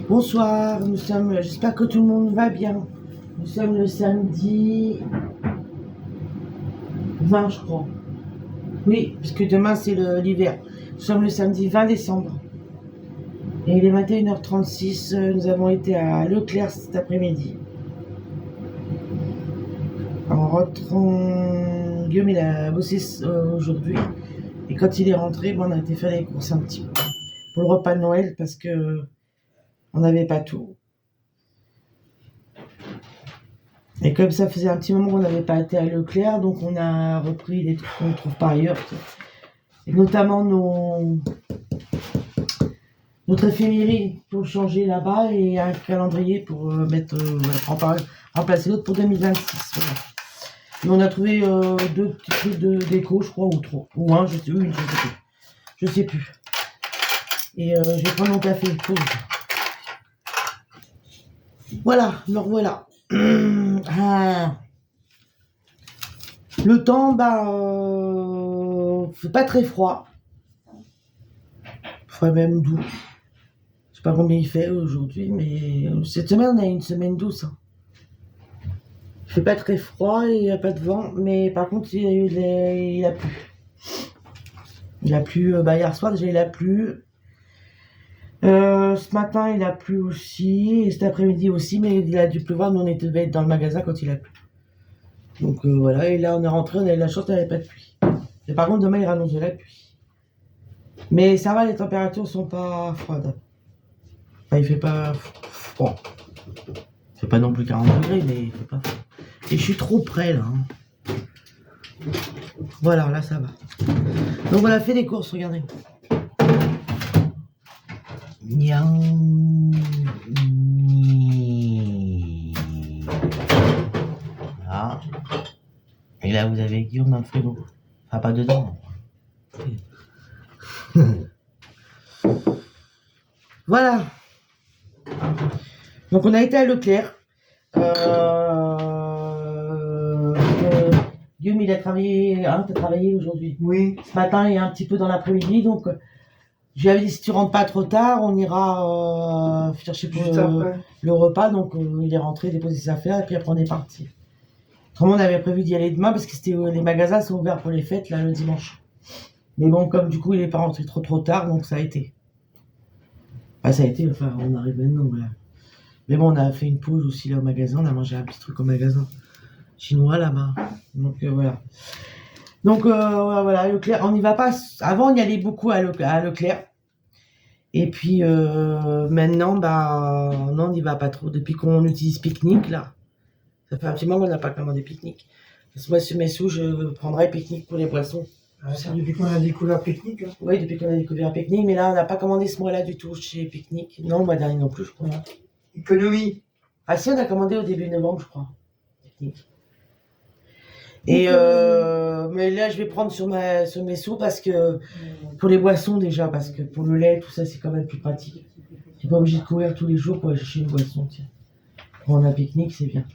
Bonsoir, j'espère que tout le monde va bien. Nous sommes le samedi 20, je crois. Oui, puisque demain c'est l'hiver. Nous sommes le samedi 20 décembre. Et il est 21h36, nous avons été à Leclerc cet après-midi. En rentrant, Guillaume il a bossé aujourd'hui. Et quand il est rentré, on a été faire les courses un petit peu. Pour le repas de Noël, parce que on n'avait pas tout. Et comme ça faisait un petit moment qu'on n'avait pas été à Leclerc, donc on a repris les trucs qu'on trouve par ailleurs. Et notamment notre éphémérie pour changer là-bas et un calendrier pour remplacer l'autre pour 2026. Voilà. Et on a trouvé deux petits trucs de déco, je crois, ou trois. Ou un, je sais plus. Je sais plus. Et je vais prendre mon café, pause. Voilà, me revoilà. Le temps, fait pas très froid. Enfin, même doux. Je sais pas combien il fait aujourd'hui, mais cette semaine, on a une semaine douce. Hein. Il fait pas très froid et il n'y a pas de vent, mais par contre, il a plu. Il a plu, hier soir, déjà, il a plu. Ce matin, il a plu aussi, et cet après-midi aussi, mais il a dû pleuvoir. Nous, on devait être dans le magasin quand il a plu. Donc voilà, et là, on est rentré, on a eu la chance, il n'y avait pas de pluie. Et par contre, demain, il annonce de la pluie. Mais ça va, les températures sont pas froides. Enfin, il fait pas froid. Il fait pas non plus 40 degrés, mais il fait pas froid. Et je suis trop près, là. Hein. Voilà, là, ça va. Donc, on a fait des courses, regardez. Voilà. Et là, vous avez Guillaume dans le frigo. Enfin, pas dedans. Voilà. Donc, on a été à Leclerc. Guillaume, il a travaillé. Hein, t'as travaillé aujourd'hui? Oui. Ce matin et un petit peu dans l'après-midi. Donc, je lui avais dit si tu rentres pas trop tard, on ira chercher pour le repas. Donc, il est rentré, déposer ses affaires et puis après, on est parti. Autrement, on avait prévu d'y aller demain parce que les magasins sont ouverts pour les fêtes là le dimanche. Mais bon, comme du coup, il n'est pas rentré trop tard, donc ça a été. Enfin, on arrive maintenant, voilà. Mais bon, on a fait une pause aussi là au magasin, on a mangé un petit truc au magasin chinois là-bas. Donc voilà. Donc voilà, Leclerc, on n'y va pas. Avant, on y allait beaucoup à Leclerc. Et puis maintenant, non, on n'y va pas trop. Depuis qu'on utilise Picnic là. Ça fait un petit moment qu'on n'a pas commandé Picnic. Parce que moi, sur mes sous, je prendrai Picnic pour les boissons. Ah, c'est depuis qu'on a découvert Picnic, là. Oui, depuis qu'on a découvert Picnic, mais là, on n'a pas commandé ce mois-là du tout chez Picnic. Non, le mois dernier non plus, je crois. Économie. Ah si, on a commandé au début novembre, je crois. Picnic. Et mais là, je vais prendre sur mes sous parce que pour les boissons déjà, parce que pour le lait, tout ça, c'est quand même plus pratique. Tu n'es pas obligé de courir tous les jours pour aller chercher une boisson, tiens. Quand on a Picnic, c'est bien.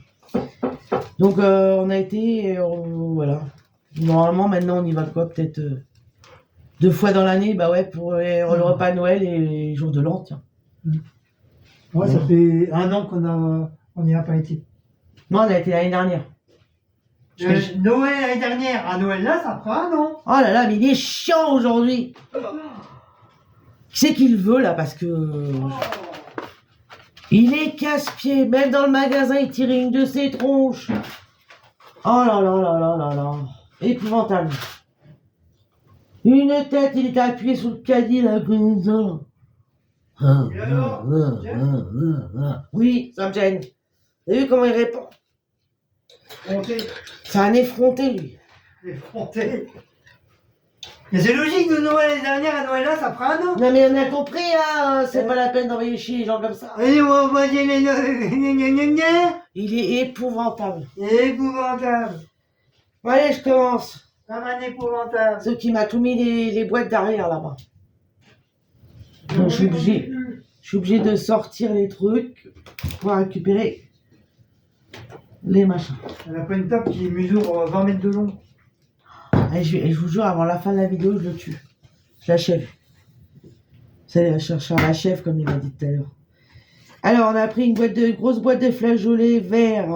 Donc on a été, voilà. Normalement, maintenant, on y va quoi? Peut-être 2 fois dans l'année, bah ouais, pour le repas de Noël et les jours de l'an, tiens. Ouais, ça fait 1 an qu'on n'y a pas été. Non, on a été l'année dernière. Noël l'année dernière, à Noël là, ça fera 1 an. Oh là là, mais il est chiant aujourd'hui. Qui c'est qu'il veut là? Parce que il est casse-pied. Même dans le magasin, il tire une de ses tronches. Oh là là là là là là. Épouvantable. Une tête, il était appuyé sur le caddie là, comme ça. Oui, ça me gêne. Vous avez vu comment il répond? C'est un effronté, lui. Effronté. Mais c'est logique, de Noël l'année dernière à Noël là, ça fera 1 an. Non mais on a compris là, c'est pas la peine d'envoyer chier les gens comme ça. Allez, on va dire les Il est épouvantable. Épouvantable. Bon, allez, je commence. Comme un épouvantable. Ceux qui m'a tout mis les boîtes derrière là-bas. Donc je suis obligé de sortir les trucs pour récupérer les machins. Elle a pas une table qui mesure 20 mètres de long. Et je vous jure, avant la fin de la vidéo, je le tue. Je l'achève. Vous allez chercher un achève comme il m'a dit tout à l'heure. Alors, on a pris une grosse boîte de flageolets verts.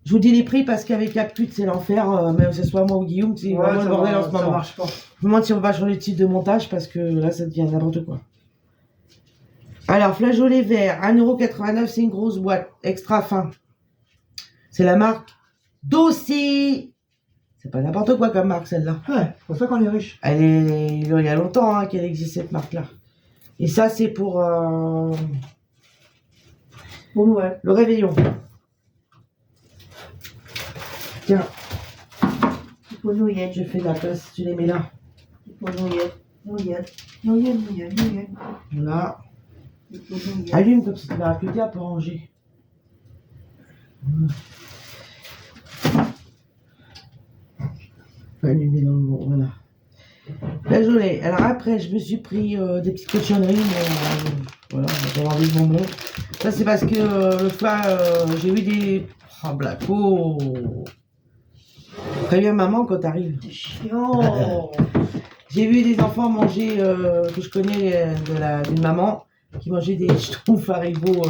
Je vous dis les prix parce qu'avec Captute, c'est l'enfer. Même que ce soit moi ou Guillaume, c'est vraiment le bordel en ce ça moment. marche pas. Je me demande si on va pas changer de type de montage parce que là, ça devient n'importe quoi. Alors, flageolet vert, 1,89 €, c'est une grosse boîte, extra fin. C'est la marque Dossi. C'est pas n'importe quoi comme marque, celle-là. Ouais, c'est pour ça qu'on est riche. Elle est... Il y a longtemps hein, qu'elle existe, cette marque-là. Et ça, c'est pour Noël. le réveillon. Tiens, Pour Noël. je fais de la place, tu les mets là. Pour Noël. Noël. Voilà. Pour Noël. Allume comme ça, tu vas plus tard pour ranger. Allumer dans le mot, voilà. Flageolet. Alors après, je me suis pris des petites cochonneries, mais voilà, j'ai envie de bonbons. Ça, c'est parce que le fois, j'ai eu des... Oh, Blacko. Préviens maman quand t'arrives. C'est chiant. J'ai vu des enfants manger, que je connais d'une maman, qui mangeait des schtroumpfs Haribo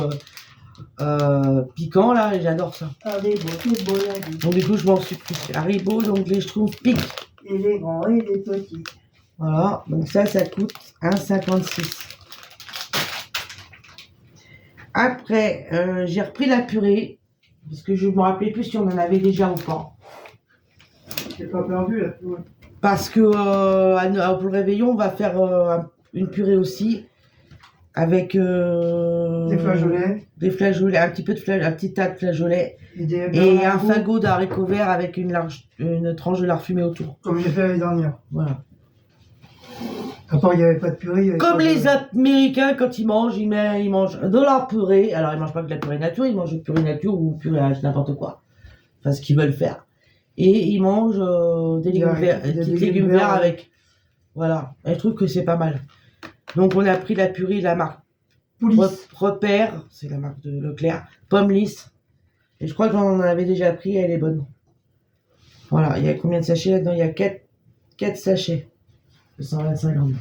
piquants, là, et j'adore ça. C'est beau la vie. Donc du coup, je m'en suis pris Haribo, donc les schtroumpfs piquent. Et les grands et les petits. Voilà, donc ça coûte 1,56 €. Après, j'ai repris la purée, parce que je ne me rappelais plus si on en avait déjà ou pas. J'ai pas perdu là. Ouais. Parce que pour le réveillon, on va faire une purée aussi, avec Des flageolets. un petit peu de flageolets, un petit tas de flageolets, Et et un fagot d'haricots verts avec une tranche de lard fumé autour. Comme j'ai fait l'année dernière. Voilà. Après, il n'y avait pas de purée. Comme les Américains, quand ils mangent de la purée. Alors, ils mangent pas que de la purée nature, ils mangent de purée nature ou purée à n'importe quoi. Enfin, ce qu'ils veulent faire. Et ils mangent des légumes verts avec. Voilà. Et je trouve que c'est pas mal. Donc, on a pris la purée de la marque Repère, c'est la marque de Leclerc, pomme lisse. Et je crois qu'on en avait déjà pris, elle est bonne. Voilà. Il y a combien de sachets là-dedans? Il y a 4 sachets. 125 grammes.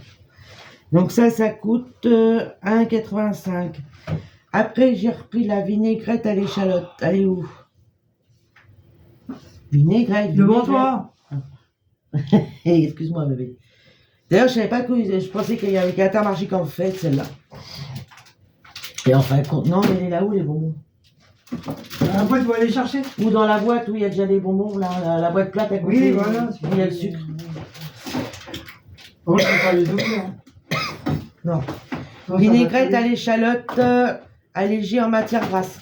Donc ça coûte 1,85 €. Après, j'ai repris la vinaigrette à l'échalote. Elle est où? Vinaigrette. Devant toi. Hey, excuse-moi, bébé. D'ailleurs, je savais pas que... Je pensais qu'il y avait qu'Intermarché qu'en fait, celle-là. Et en fin de compte, non, mais elle est là où, les bonbons? Après, tu vas aller chercher. Ou dans la boîte où il y a déjà des bonbons, là, la boîte plate à côté. Oui, voilà. Où il y a le sucre. Bon, je peux pas les ouvrir. Non. Non, Vinaigrette ça à va l'échalote, allégée en matière grasse.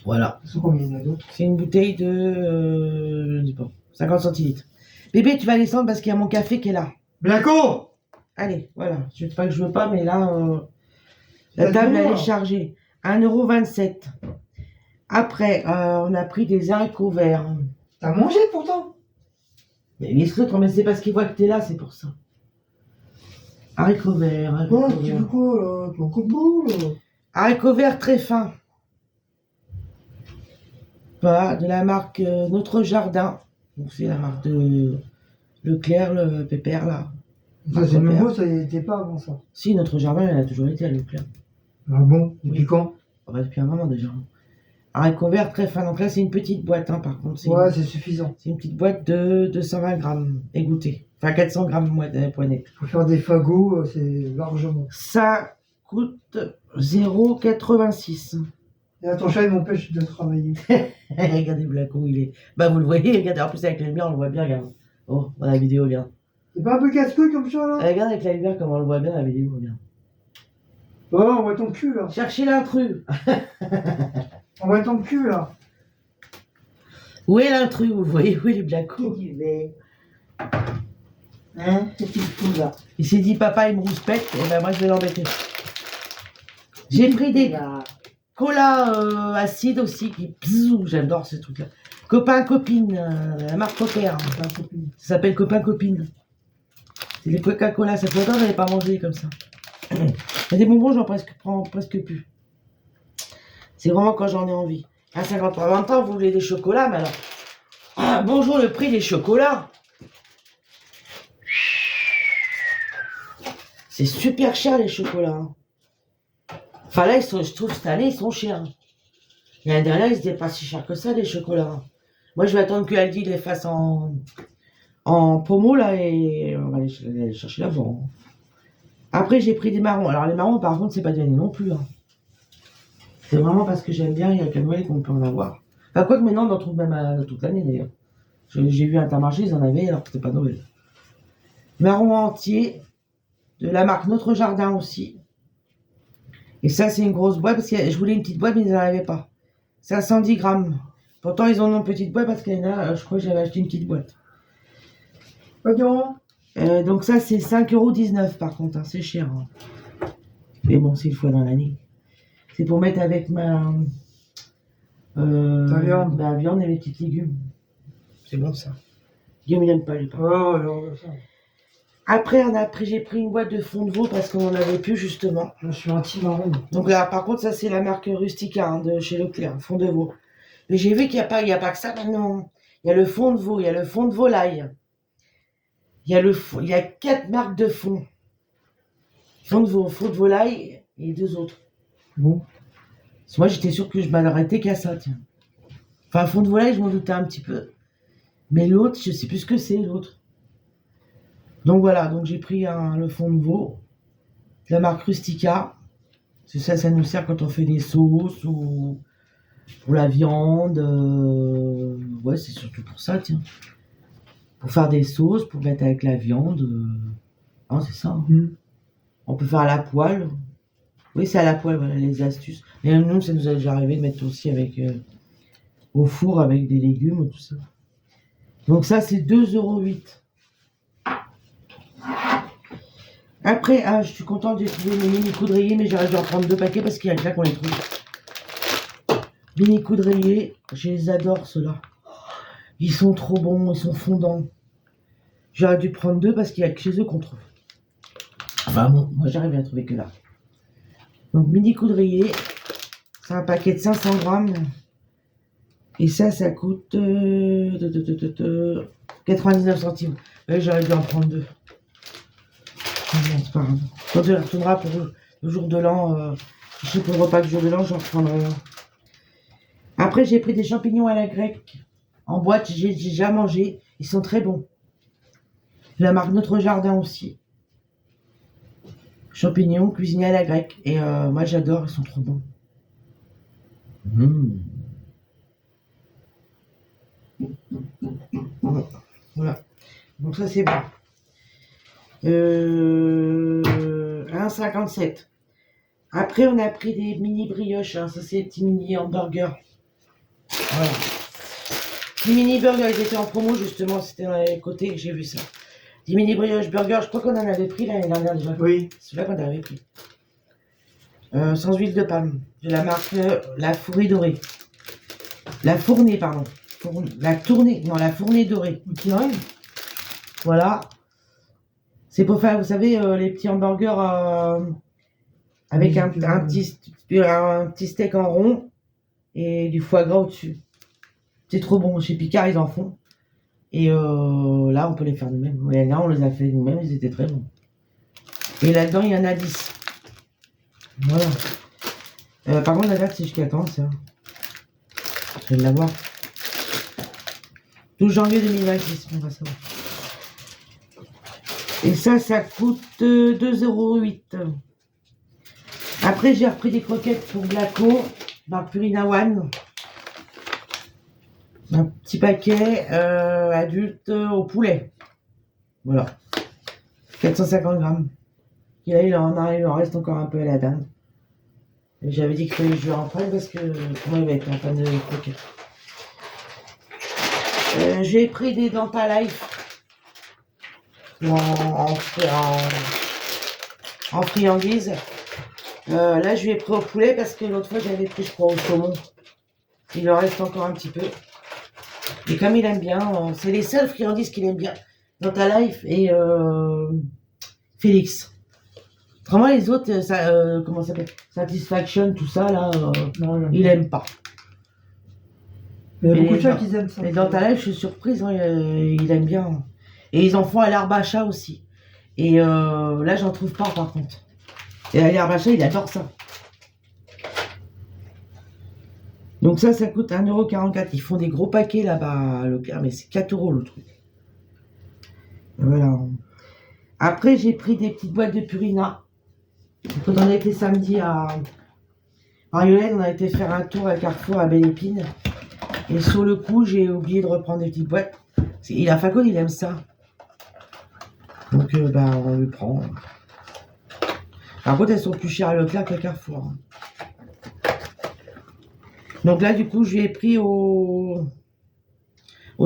Voilà. C'est combien il y en a d'autres? C'est une bouteille de, je ne sais pas, 50 centilitres. Bébé, tu vas descendre parce qu'il y a mon café qui est là. Blanco. Allez, voilà. Je ne dis pas que je veux pas, mais là, la table, elle est chargée. 1,27 €. Après, on a pris des haricots verts. T'as mangé pourtant. Mais les autres, mais c'est parce qu'ils voient que t'es là, c'est pour ça. Haricots verts. Ouais, tu veux quoi là? Tu veux un coup de boule là? Haricots verts très fins. Pas de la marque Notre Jardin. Donc c'est la marque de Leclerc, le pépère là. Ça, c'est nouveau, ça n'était pas avant ça. Si, Notre Jardin, elle a toujours été à Leclerc. Ah bon? Depuis quand? Ah bah, depuis un moment déjà. Haricots verts très fins. Donc là, c'est une petite boîte, hein, par contre. Ouais, c'est suffisant. C'est une petite boîte de 220 grammes égouttée. Enfin, 400 grammes poignée. Pour faire des fagots, c'est largement. Ça coûte 0,86 €. Et là, ton chat, il m'empêche de travailler. Regardez Blacko, il est... Bah, vous le voyez, regardez. En plus, avec la lumière, on le voit bien, regarde. Oh, dans la vidéo, regarde. C'est pas un peu casse-couille comme ça, là? Regarde avec la lumière, comment on le voit bien, dans la vidéo, regarde. Oh, on voit ton cul, là. Cherchez l'intrus. On voit ton cul, là. Où est l'intrus? Vous voyez où est le Blacko? Tu vais. Hein? Qu'est-ce qu'il fout, là? Il s'est dit, papa, il me rouspète, et ben moi, je vais l'embêter. J'ai pris des cola acides aussi, qui... Bzzou, j'adore ces trucs-là. Copain, copine, la marque Repère. Ça s'appelle Copain, copine. C'est les Coca-Cola, ça fait longtemps que j'avais pas mangé comme ça. Il y a des bonbons, j'en prends presque plus. C'est vraiment quand j'en ai envie. À 53 20 ans, vous voulez des chocolats, mais alors... Ah, bonjour le prix des chocolats. C'est super cher les chocolats. Hein. Enfin là, je trouve cette année, ils sont chers. L'année dernière, ils étaient pas si chers que ça, les chocolats. Moi, je vais attendre que Aldi les fasse en pommeau, là, et on va aller chercher là-bas. Après, j'ai pris des marrons. Alors, les marrons, par contre, c'est pas donné non plus. Hein. C'est vraiment parce que j'aime bien, il y a qu'à Noël qu'on peut en avoir. Enfin, quoi que maintenant, on en trouve même toute l'année, d'ailleurs. J'ai vu un Intermarché, ils en avaient, alors que c'était pas Noël. Marrons entiers, de la marque Notre Jardin aussi. Et ça, c'est une grosse boîte, parce que je voulais une petite boîte, mais ils n'en avaient pas. C'est à 110 grammes. Pourtant, ils en ont une petite boîte, parce qu'il y en a, je crois que j'avais acheté une petite boîte. Donc ça, c'est 5,19 € par contre, hein, c'est cher. Hein. Mais bon, c'est une fois dans l'année. C'est pour mettre avec ma viande et mes petits légumes. C'est bon ça. Guillaume, il n'aime pas les pains. Oh, non, ça. Après, j'ai pris une boîte de fond de veau parce qu'on n'en avait plus justement. Je suis anti-marron. Donc là, par contre, ça c'est la marque Rustica hein, de chez Leclerc, fond de veau. Mais j'ai vu qu'il n'y a pas que ça maintenant. Il y a le fond de veau, il y a le fond de volaille. Il y a 4 marques de fond. Fond de veau, fond de volaille et 2 autres. Bon. Parce que moi, j'étais sûre que je m'arrêtais qu'à ça, tiens. Enfin, fond de volaille, je m'en doutais un petit peu. Mais l'autre, je sais plus ce que c'est, l'autre. Donc voilà, donc j'ai pris le fond de veau. De la marque Rustica. C'est ça nous sert quand on fait des sauces ou pour la viande. Ouais, c'est surtout pour ça, tiens. Pour faire des sauces, pour mettre avec la viande. Ah, c'est ça. Hein. On peut faire à la poêle. Oui, c'est à la poêle, voilà, les astuces. Et nous, ça nous a déjà arrivé de mettre aussi avec au four avec des légumes et tout ça. Donc ça, c'est 2,08 €. Après, je suis contente de trouver mes mini coudriers, mais j'aurais dû en prendre 2 paquets parce qu'il y a déjà qu'on les trouve. Mini coudriers, je les adore ceux-là. Ils sont trop bons, ils sont fondants. J'aurais dû prendre 2 parce qu'il y a que chez eux qu'on trouve. Enfin bon, moi j'arrive à trouver que là. Donc mini coudrier, c'est un paquet de 500 grammes. Et ça coûte 99 centimes. Ouais, j'aurais dû en prendre 2. Non, c'est pas grave. Quand on retournera pour le jour de l'an, je sais pour le repas du jour de l'an, j'en reprendrai un. Après, j'ai pris des champignons à la grecque. En boîte, j'ai déjà mangé. Ils sont très bons. La marque Notre Jardin aussi. Champignons cuisinés à la grecque. Et moi, j'adore, ils sont trop bons. Voilà. Donc ça, c'est bon. 1,57 €. Après, on a pris des mini brioches. Hein. Ça, c'est des petits mini hamburgers. Voilà. Les mini burgers, ils étaient en promo justement. C'était dans les côtés que j'ai vu ça. Des mini brioches burgers. Je crois qu'on en avait pris l'année dernière déjà. Oui. C'est celui-là qu'on avait pris. Sans huile de palme. De la marque La Fournée Dorée. La Fournée, pardon. La Tournée. Non, La Fournée Dorée. Voilà. C'est pour faire, vous savez, les petits hamburgers avec un petit steak en rond et du foie gras au-dessus. C'est trop bon. Chez Picard, ils en font. Et là, on peut les faire nous-mêmes. Et là, on les a fait nous-mêmes. Ils étaient très bons. Et là-dedans, il y en a 10. Voilà. Par contre, la date, c'est jusqu'à quand, ça? Je vais l'avoir. 12 janvier 2026, on va savoir. Et ça coûte 2,08 €. Après, j'ai repris des croquettes pour Blaco, marque Purina One. Un petit paquet adulte au poulet. Voilà. 450 grammes. Et là, il en reste encore un peu à la dinde. Et j'avais dit que je lui en prenne parce que pour moi, il va être un fan de croquettes. J'ai pris des Dentalife en friandise. Là, je lui ai pris au poulet parce que l'autre fois, j'avais pris, je crois, au saumon. Il en reste encore un petit peu. Et comme il aime bien, c'est les seules friandises qu'il aime bien. Dentalife et Félix. Vraiment, les autres, comment ça s'appelle? Satisfaction, tout ça, là, Non, il aime pas. Il y a beaucoup de gens qui aiment ça. Les Dentalife, je suis surprise, hein, il aime bien. Et ils en font à l'herbe à chat aussi. Et là, j'en trouve pas, par contre. Et à l'herbe à chat, il adore ça. Donc ça coûte 1,44 €. Ils font des gros paquets là-bas, Leclerc, mais c'est 4 € le truc. Voilà. Après, j'ai pris des petites boîtes de Purina. Quand on a été samedi à Mariolène, on a été faire un tour à Carrefour à Belle-Épine. Et sur le coup, j'ai oublié de reprendre des petites boîtes. Il a Faco, il aime ça. Donc, on le prend. Par contre, elles sont plus chères à Leclerc qu'à Carrefour. Donc là, du coup, je lui ai pris au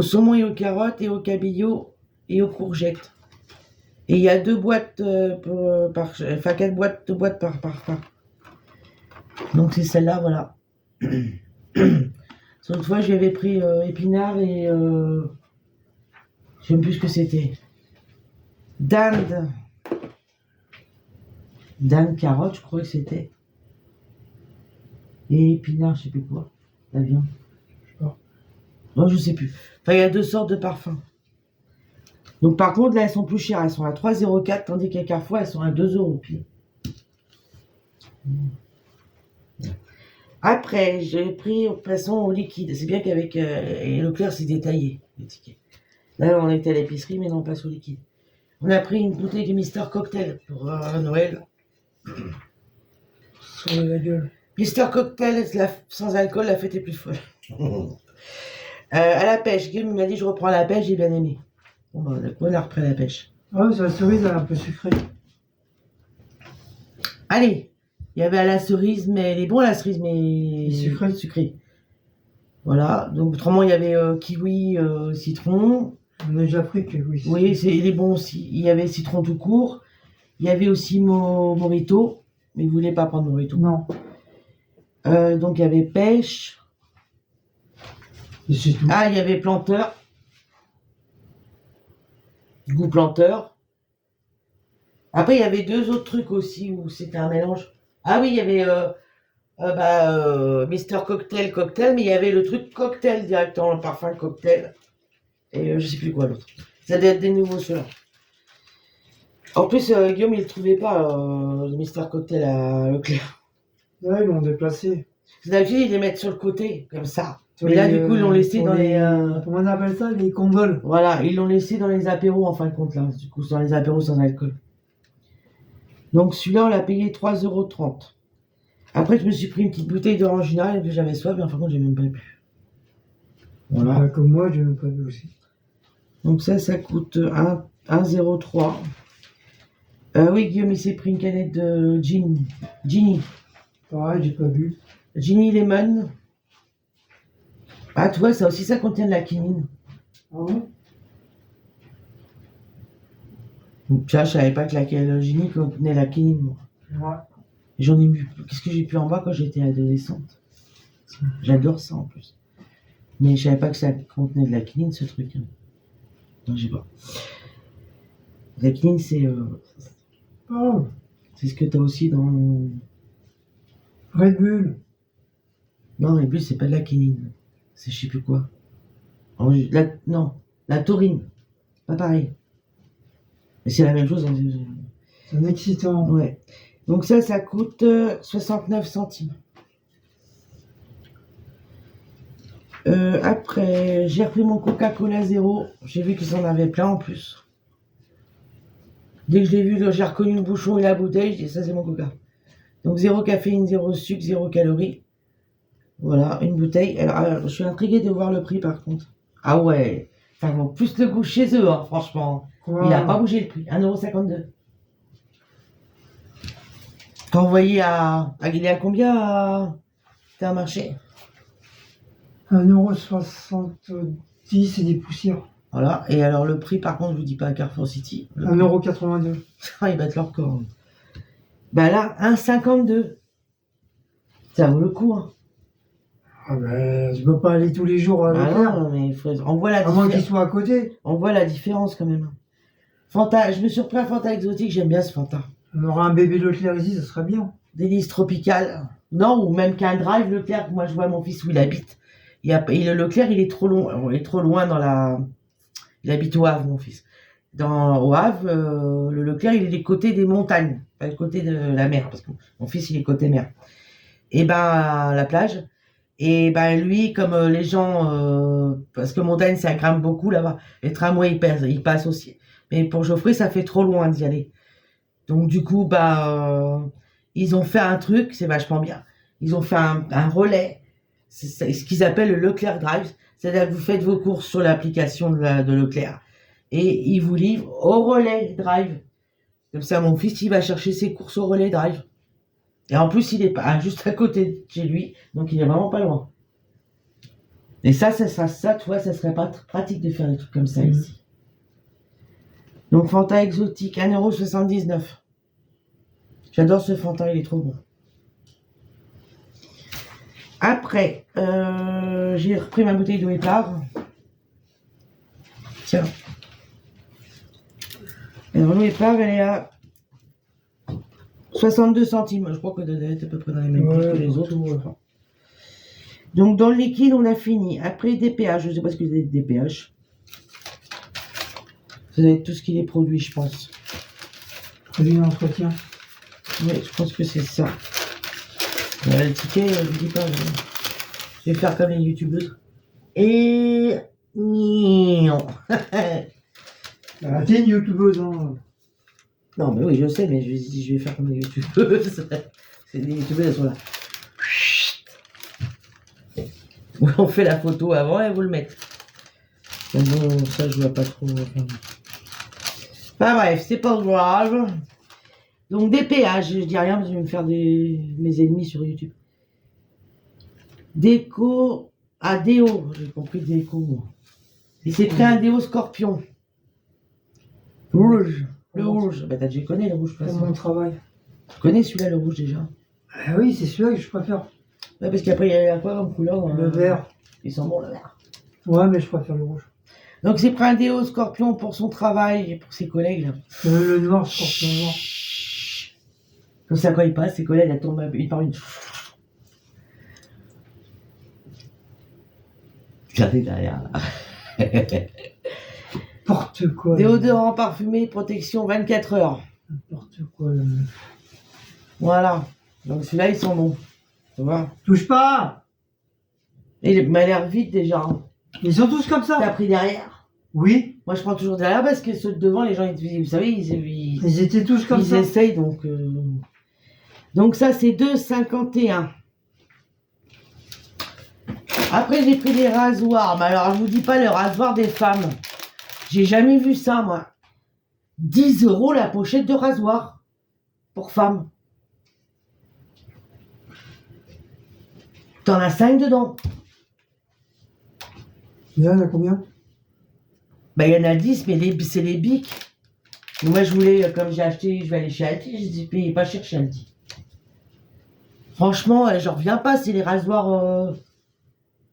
saumon et aux carottes et aux cabillaud et aux courgettes. Et il y a 2 boîtes enfin 4 boîtes, 2 boîtes par. Donc c'est celle-là, voilà. Cette fois, je lui avais pris épinards et je sais même plus ce que c'était. Dinde carotte, je crois que c'était. Et épinards, je sais plus quoi. La viande. Je sais pas. Non, je sais plus. Enfin, il y a 2 sortes de parfums. Donc par contre, là, elles sont plus chères. Elles sont à 3,04 €, tandis qu'à Carrefour, elles sont à 2 € pile. Après, j'ai pris de toute façon au liquide. C'est bien qu'avec Leclerc, c'est détaillé, les tickets. Là, on était à l'épicerie, mais non, on passe au liquide. On a pris une bouteille de Mister Cocktail pour Noël. Sur la gueule. Mister Cocktail, sans alcool, la fête est plus folle. À la pêche, Guillaume m'a dit je reprends la pêche, j'ai bien aimé. Bon, on a repris la pêche. Ah, c'est la cerise, elle est un peu sucrée. Allez, il y avait à la cerise, mais elle est bonne la cerise, mais Sucrée. Voilà, donc autrement il y avait kiwi, citron. On a déjà pris que oui. Oui, il est bon aussi. Il y avait citron tout court. Il y avait aussi Morito, mais il voulait pas prendre Morito. Non. Donc il y avait pêche. Et c'est tout. Ah, il y avait planteur. Goût planteur. Après, il y avait 2 autres trucs aussi où c'était un mélange. Ah oui, il y avait Mister Cocktail, mais il y avait le truc cocktail directement, le parfum cocktail. Et je sais plus quoi l'autre. Ça doit être des nouveaux ceux-là. En plus, Guillaume, il ne trouvait pas le Mister Cocktail à Leclerc. Ouais, ils l'ont déplacé. D'habitude, ils les mettent sur le côté, comme ça. Mais là, du coup, ils l'ont laissé dans les. Comment on appelle ça? Les condoles. Voilà, ils l'ont laissé dans les apéros en fin de compte, là. Du coup, dans les apéros sans alcool. Donc, celui-là, on l'a payé 3,30 €. Après, je me suis pris une petite bouteille d'orangina, et puis j'avais soif, mais en fin de compte, j'ai même pas bu. Voilà. Comme moi, j'ai même pas bu aussi. Donc, ça coûte 1,03 €. Oui, Guillaume, il s'est pris une canette de Ginny. Pareil, j'ai pas bu. Ginny Lemon. Ah, tu vois, ça aussi, ça contient de la quinine. Ah bon? Donc, tu vois, je savais pas que la Ginny contenait la quinine, moi. Ouais. J'en ai bu. Qu'est-ce que j'ai pu en boire quand j'étais adolescente? J'adore ça en plus. Mais je savais pas que ça contenait de la quinine, ce truc. Non, j'ai pas. La quinine, c'est Oh, ce que t'as aussi dans. Red Bull. Non, Red Bull, c'est pas de la quinine. C'est je sais plus quoi. Non, la taurine. Pas pareil. Mais c'est la même chose. C'est un excitant. Ouais. Donc ça coûte 69 centimes. Après, j'ai repris mon Coca-Cola zéro. J'ai vu qu'ils en avaient plein en plus. Dès que je l'ai vu, j'ai reconnu le bouchon et la bouteille. J'ai dit ça, c'est mon Coca. Donc 0 caféine, 0 sucre, 0 calories. Voilà, une bouteille. Alors, je suis intriguée de voir le prix par contre. Ah ouais, ça vaut plus le goût chez eux, hein, franchement. Quoi? Il n'a pas bougé le prix. 1,52 €. Quand vous voyez il est à combien T'es un marché? 1,70 € et des poussières. Voilà, et alors le prix par contre, je vous dis pas à Carrefour City. 1,82 €. Ah, ils battent leur corps. Bah là, 1,52 €. Ça vaut le coup, hein. Ah ben, je peux pas aller tous les jours à Leclerc. Non, mais on voit la À moins qu'il différence. soit à côté. On voit la différence quand même. Fanta, je me suis repris un Fanta exotique, j'aime bien ce Fanta. On aura un bébé Leclerc ici, ça serait bien. Délice tropicale. Non, ou même qu'un drive Leclerc. Moi, je vois mon fils où il habite. Le Leclerc, il est trop loin. Il est trop loin dans la. Il habite au Havre, mon fils. Au Havre, le Leclerc, il est du côté des montagnes, pas du côté de la mer, parce que mon fils, il est côté mer. Et ben, la plage. Et ben lui, comme les gens, parce que Montagne, ça grimpe beaucoup là-bas. Les tramways, ils passent aussi. Mais pour Geoffrey, ça fait trop loin d'y aller. Donc du coup, ils ont fait un truc, c'est vachement bien. Ils ont fait un relais, c'est ce qu'ils appellent le Leclerc Drive. C'est-à-dire que vous faites vos courses sur l'application de Leclerc. Et ils vous livrent au relais Drive. Comme ça, mon fils, il va chercher ses courses au relais Drive. Et en plus, il est pas juste à côté de chez lui, donc il est vraiment pas loin. Et ça, tu vois, ça serait pas pratique de faire des trucs comme ça ici. Donc, Fanta exotique, 1,79 €. J'adore ce Fanta, il est trop bon. Après, j'ai repris ma bouteille d'eau épave. Tiens. Alors, l'eau épave, elle est à 62 centimes. Je crois que elle est à peu près dans les mêmes prix que les autres. Donc, dans le liquide, on a fini. Après, DPH. Je ne sais pas ce que c'est DPH. Ça doit être tout ce qui est produit, je pense. Produit d'entretien. Oui, je pense que c'est ça. Le ticket, je ne dis pas. Je vais faire comme les youtubeuses. Et... non. T'es une youtubeuse, hein. Non, mais oui, je sais, mais je vais faire comme les youtubeuses. C'est les youtubeuses, elles sont là. On fait la photo avant et vous le mettez. Mais bon, ça, je vois pas trop. Enfin bref, c'est pas grave. Donc, des péages, je dis rien parce que je vais me faire mes ennemis sur YouTube. Déco. Ah, déo, j'ai compris déco. Il s'est pris un déo scorpion. Rouge. Le rouge. Bah, je connais le rouge, de toute C'est façon. mon travail. Tu connais celui-là, le rouge déjà? Ah oui, c'est celui-là que je préfère. Ouais, parce qu'après, il y a quoi comme couleur Le vert. Ils sont bons, le vert. Ouais, mais je préfère le rouge. Donc, c'est pris un déo scorpion pour son travail et pour ses collègues. Là. Le noir, scorpion noir. Comme ça, quand il passe, ses collègues, elles tombent, il part une. Regardez derrière, là. N'importe quoi. Déodorant parfumé, protection 24 heures. N'importe quoi. Là. Voilà. Donc, celui-là, ils sont bons. Tu vois? Touche pas. Et il m'a l'air vite déjà. Hein. Ils sont tous comme T'as ça. pris derrière? Oui. Moi, je prends toujours derrière parce que ceux de devant, les gens, vous savez, Ils étaient tous comme ils ça. essayent, donc... Donc ça, c'est 2,51. Après, j'ai pris des rasoirs. Mais alors, je vous dis pas le rasoir des femmes. J'ai jamais vu ça, moi. 10 € la pochette de rasoir. Pour femmes. T'en as 5 dedans. Il y en a combien? Bah, il y en a 10, mais c'est les bics. Et moi, je voulais, comme j'ai acheté, je vais aller chez Aldi. Je dis, payez pas cher chez Aldi. Franchement, j'en reviens pas. C'est les rasoirs...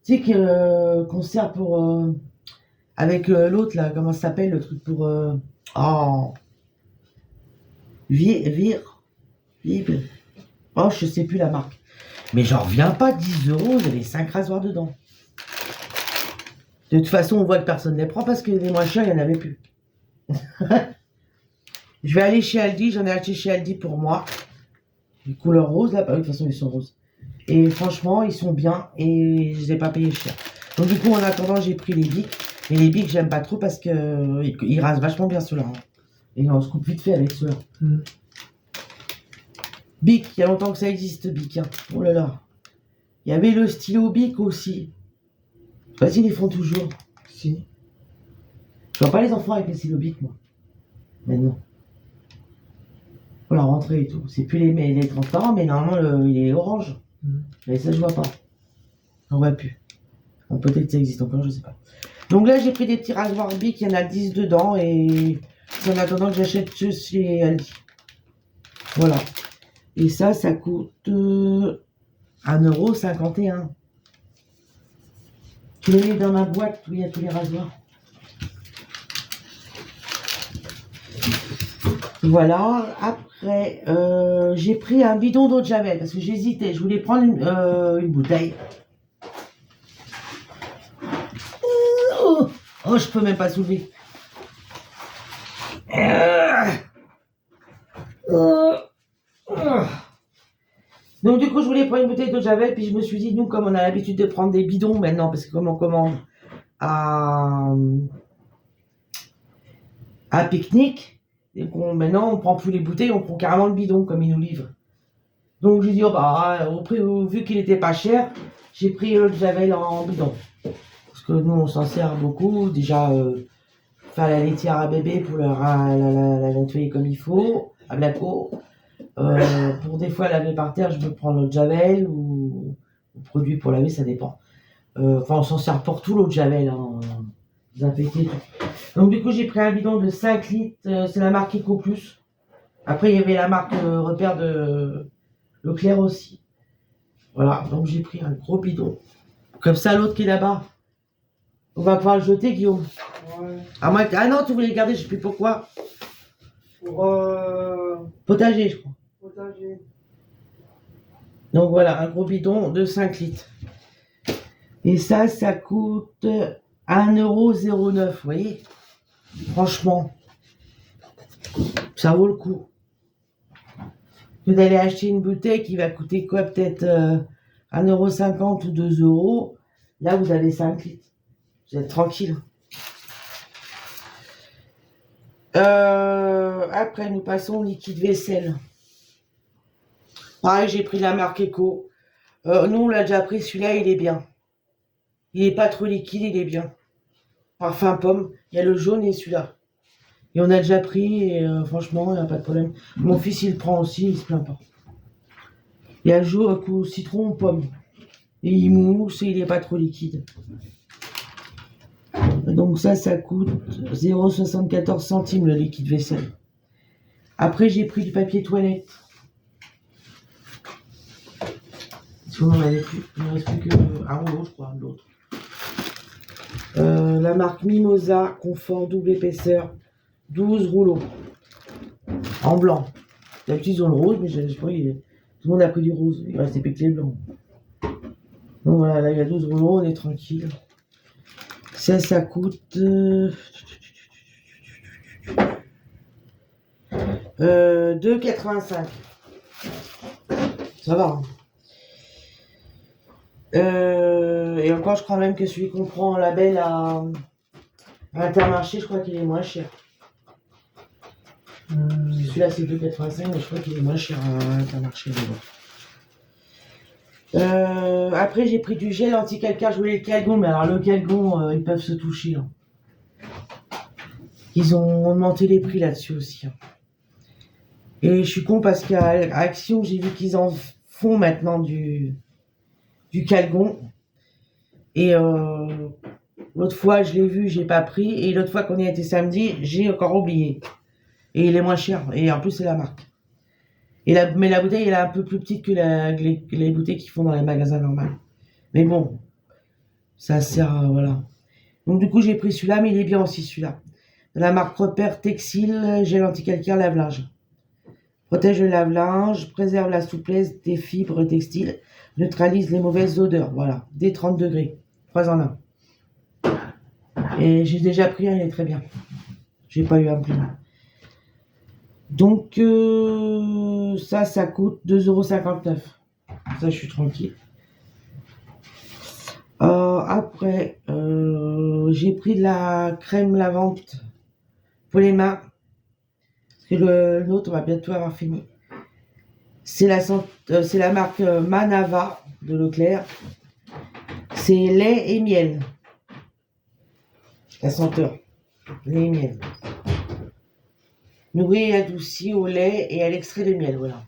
tu sais qu'on sert pour... avec l'autre, là, comment ça s'appelle, le truc pour... oh... Vire. Oh, je sais plus la marque. Mais j'en reviens pas, 10 €, il y avait 5 rasoirs dedans. De toute façon, on voit que personne ne les prend parce que les moins chers, il n'y en avait plus. Je vais aller chez Aldi, j'en ai acheté chez Aldi pour moi. Les couleurs roses, là, de toute façon, ils sont roses. Et franchement, ils sont bien et je les ai pas payés cher. Donc du coup, en attendant, j'ai pris les bics. Mais les bics, j'aime pas trop parce que ils rasent vachement bien ceux-là. Hein. Et on se coupe vite fait avec ceux-là. Bic, il y a longtemps que ça existe, Bic. Hein. Oh là là. Il y avait le stylo Bic aussi. Je sais pas s'ils les font toujours. Si. Je vois pas les enfants avec les stylos Bic, moi. Maintenant. Pour la rentrée et tout. C'est plus les transparents, mais normalement, il est orange. Mais ça, je vois pas. On voit plus. Bon, peut-être que ça existe encore, je sais pas. Donc là, j'ai pris des petits rasoirs Bic, il y en a 10 dedans et c'est en attendant que j'achète chez Aldi. Voilà. Et ça coûte 1,51 €. Je les mets dans ma boîte où il y a tous les rasoirs. Voilà. Après, j'ai pris un bidon d'eau de Javel parce que j'hésitais. Je voulais prendre une bouteille. Oh, je peux même pas soulever. Donc du coup, je voulais prendre une bouteille d'eau de Javel, puis je me suis dit, nous, comme on a l'habitude de prendre des bidons maintenant, parce que comme on commande à pique-nique, et maintenant on prend plus les bouteilles, on prend carrément le bidon comme ils nous livrent. Donc j'ai dit, oh bah, au prix, vu qu'il était pas cher, j'ai pris l'eau de Javel en bidon. Parce que nous, on s'en sert beaucoup. Déjà, faire la laitière à bébé pour la nettoyer comme il faut, à la peau. Pour des fois laver par terre, je peux prendre l'eau de Javel ou produit pour laver, ça dépend. Enfin, on s'en sert pour tout l'eau de Javel, hein, désinfecter tout. Donc du coup, j'ai pris un bidon de 5 litres, c'est la marque Eco Plus. Après, il y avait la marque repère de Leclerc aussi. Voilà, donc j'ai pris un gros bidon. Comme ça, l'autre qui est là-bas, on va pouvoir le jeter, Guillaume. Ouais. Ah non, tu voulais le garder, je sais plus pourquoi. Pour Potager, je crois. potager. Donc voilà, un gros bidon de 5 litres. Et ça coûte 1,09€, vous voyez. Franchement, ça vaut le coup. Que d'aller acheter une bouteille qui va coûter quoi, peut-être 1,50€ ou 2€. Là, vous avez 5 litres. Vous êtes tranquille. Après, nous passons au liquide vaisselle. Pareil, j'ai pris la marque Eco. Nous, on l'a déjà pris, celui-là, il est bien. Il est pas trop liquide, il est bien. Parfum pomme, il y a le jaune et celui-là. Et on a déjà pris, et franchement, il n'y a pas de problème. Mon fils, il le prend aussi, il se plaint pas. Il y a le jaune, coup citron, pomme. Et il mousse et il n'est pas trop liquide. Donc ça coûte 0,74 centimes le liquide vaisselle. Après, j'ai pris du papier toilette. Si on n'en avait plus, il ne reste plus qu'un rouleau, je crois, l'autre. La marque Mimosa, confort double épaisseur, 12 rouleaux. En blanc. D'habitude, ils ont le rose, mais je crois que tout le monde a pris du rose. Il restait plus que les blancs. Donc voilà, là, il y a 12 rouleaux, on est tranquille. Ça coûte 2,85. Ça va. Et encore, je crois même que celui qu'on prend en label à Intermarché, je crois qu'il est moins cher. Celui-là, c'est 2,85, mais je crois qu'il est moins cher à Intermarché. Après, j'ai pris du gel anti-calcaire. Je voulais le Calgon, mais alors le Calgon, ils peuvent se toucher. Hein. Ils ont augmenté les prix là-dessus aussi. Hein. Et je suis con parce qu'à Action, j'ai vu qu'ils en font maintenant du Calgon. Et l'autre fois, je l'ai vu, j'ai pas pris. Et l'autre fois qu'on y a été samedi, j'ai encore oublié. Et il est moins cher. Et en plus, c'est la marque. Mais la bouteille, elle est un peu plus petite que les bouteilles qu'ils font dans les magasins normaux. Mais bon, ça sert, voilà. Donc du coup, j'ai pris celui-là, mais il est bien aussi celui-là. De la marque Repère Textile, gel anti-calcaire lave-linge. Protège le lave-linge, préserve la souplesse des fibres textiles, neutralise les mauvaises odeurs. Voilà, dès 30 degrés, 3 en 1. Et j'ai déjà pris un, il est très bien. J'ai pas eu un plaisir. Donc ça coûte 2,59€. Ça, je suis tranquille. Après, j'ai pris de la crème lavante pour les mains. Parce que le nôtre, on va bientôt avoir fini. C'est la marque Manava de Leclerc. C'est lait et miel. La senteur. Lait et miel. Nourri et adouci au lait et à l'extrait de miel, voilà.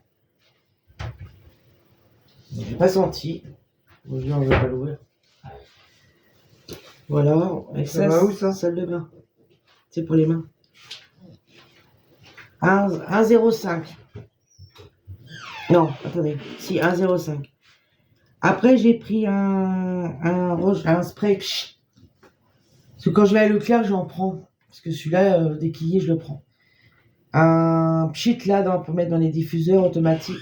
J'ai pas senti. Bon, je ne vais pas l'ouvrir. Voilà. Et Ça va où, ça? Salle de bain. C'est pour les mains. 1,05. Non, attendez. Si, 1,05. Après, j'ai pris un spray. Parce que quand je vais à Leclerc, j'en prends. Parce que celui-là, dès qu'il y est, je le prends. Un pchit là pour mettre dans les diffuseurs automatiques.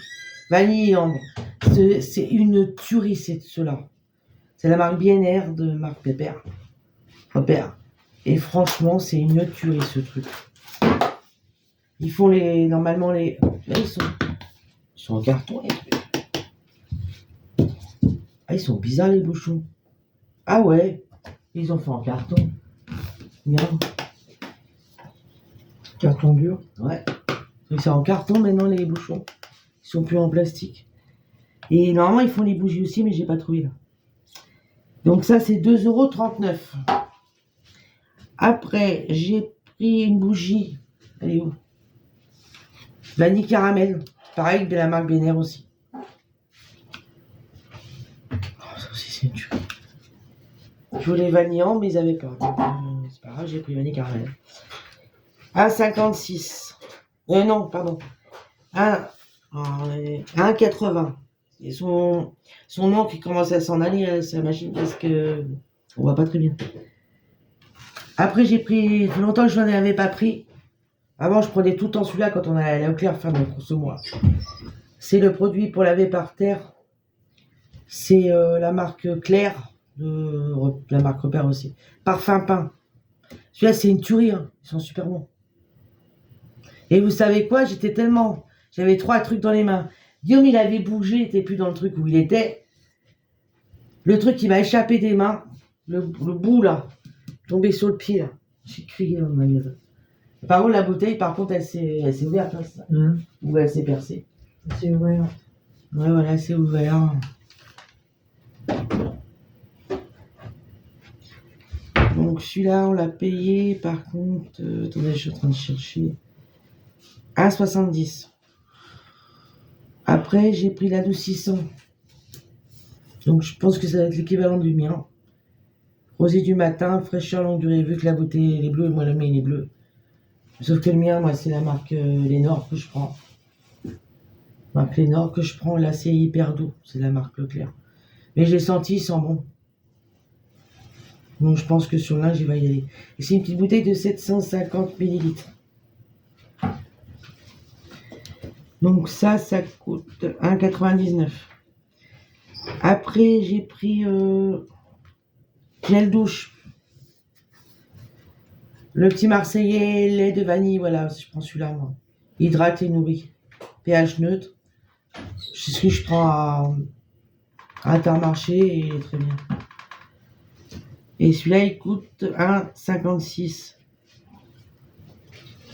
Vanille et ambre. C'est une tuerie, c'est cela. C'est la marque BNR de marque Pépère. Repère. Et franchement, c'est une tuerie ce truc. Ils font normalement les. Là, ils sont en carton. Ah, ils sont bizarres les bouchons. Ah ouais, ils ont fait en carton. Regarde. Carton dur. Ouais. C'est en carton maintenant les bouchons. Ils sont plus en plastique. Et normalement ils font les bougies aussi, mais j'ai pas trouvé là. Donc ça c'est 2,39 €. Après j'ai pris une bougie. Elle est où? Vanille caramel. Pareil de la marque Bénère aussi. Oh, ça aussi c'est une tuerie. Je voulais vanillant, mais ils avaient pas. Donc, c'est pas grave, j'ai pris vanille caramel. 1,56. Non, pardon. 1,80. Et son nom qui commence à s'en aller, sa machine, parce que on voit pas très bien. Après, j'ai pris. Ça fait longtemps que je n'en avais pas pris. Avant, je prenais tout le temps celui-là quand on allait à Leclerc faire notre ce mois. C'est le produit pour laver par terre. C'est la marque Claire, la marque Repère aussi. Parfum Pain. Celui-là, c'est une tuerie. Hein. Ils sont super bons. Et vous savez quoi? J'avais 3 trucs dans les mains. Guillaume, il avait bougé, il n'était plus dans le truc où il était. Le truc qui m'a échappé des mains, le bout là, tombé sur le pied là. J'ai crié dans ma gueule. Par contre, la bouteille, par contre, elle s'est ouverte. Hein, ça. Ou elle s'est percée. C'est ouvert. Ouais, voilà, c'est ouvert. Donc celui-là, on l'a payé. Par contre, attendez, je suis en train de chercher. 1,70. Après, j'ai pris l'adoucissant. Donc, je pense que ça va être l'équivalent du mien. Rosé du matin, fraîcheur longue durée. Vu que la bouteille elle est bleue, moi le mien il est bleu. Sauf que le mien, moi, c'est la marque Lénore que je prends. Marque Lénore que je prends, là, c'est hyper doux. C'est la marque Leclerc. Mais j'ai senti, il sent bon. Donc, je pense que sur l'un, j'y vais y aller. Et c'est une petite bouteille de 750 ml. Donc ça coûte 1,99 €. Après, j'ai pris gel douche. Le petit Marseillais, lait de vanille, voilà, je prends celui-là, moi. Hydrate et nourrit. pH neutre. C'est ce que je prends à Intermarché et il est très bien. Et celui-là, il coûte 1,56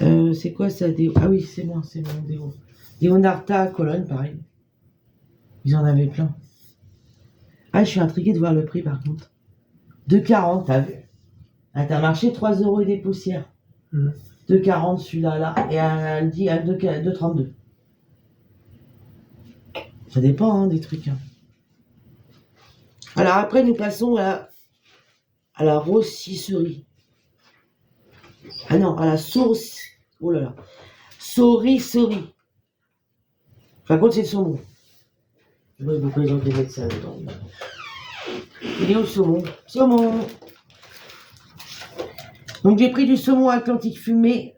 €. C'est quoi ça, déo? Ah oui, c'est mon déo. Leonarda à Cologne, pareil. Ils en avaient plein. Ah, je suis intriguée de voir le prix par contre. 2,40 €, t'as vu? Intermarché, 3 € et des poussières. 2,40 € celui-là, là. Et elle dit à 2,32 €. Ça dépend hein, des trucs. Hein. Alors après, nous passons à la rôtisserie. Ah non, à la sauce. Oh là là. Saurisserie. Par contre, c'est le saumon. Je vois pourquoi ils ont fait mettre ça dedans. Il est où le saumon? Saumon. Donc j'ai pris du saumon Atlantique fumé.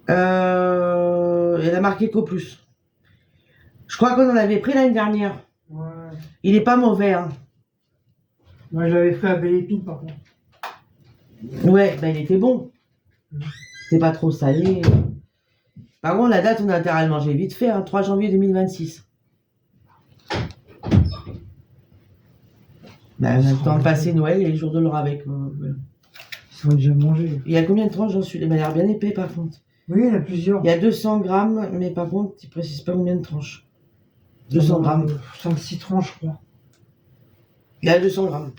Et la marque EcoPlus. Je crois qu'on en avait pris l'année dernière. Ouais. Il est pas mauvais. Hein. Moi, je l'avais fait à Belle Épine, par contre. Ouais, ben il était bon. C'est pas trop salé. Par contre, la date, on a intérêt à le manger vite fait. Hein, 3 janvier 2026. Ben, on a le temps de passer Noël et les jours de l'or avec. Ils sont déjà mangés. Il y a combien de tranches? J'en suis. Il m'a l'air bien épais par contre. Oui, il y en a plusieurs. Il y a 200 grammes, mais par contre, tu précises pas combien de tranches. 200 grammes. 5-6 tranches, je crois. Il y a 200 grammes.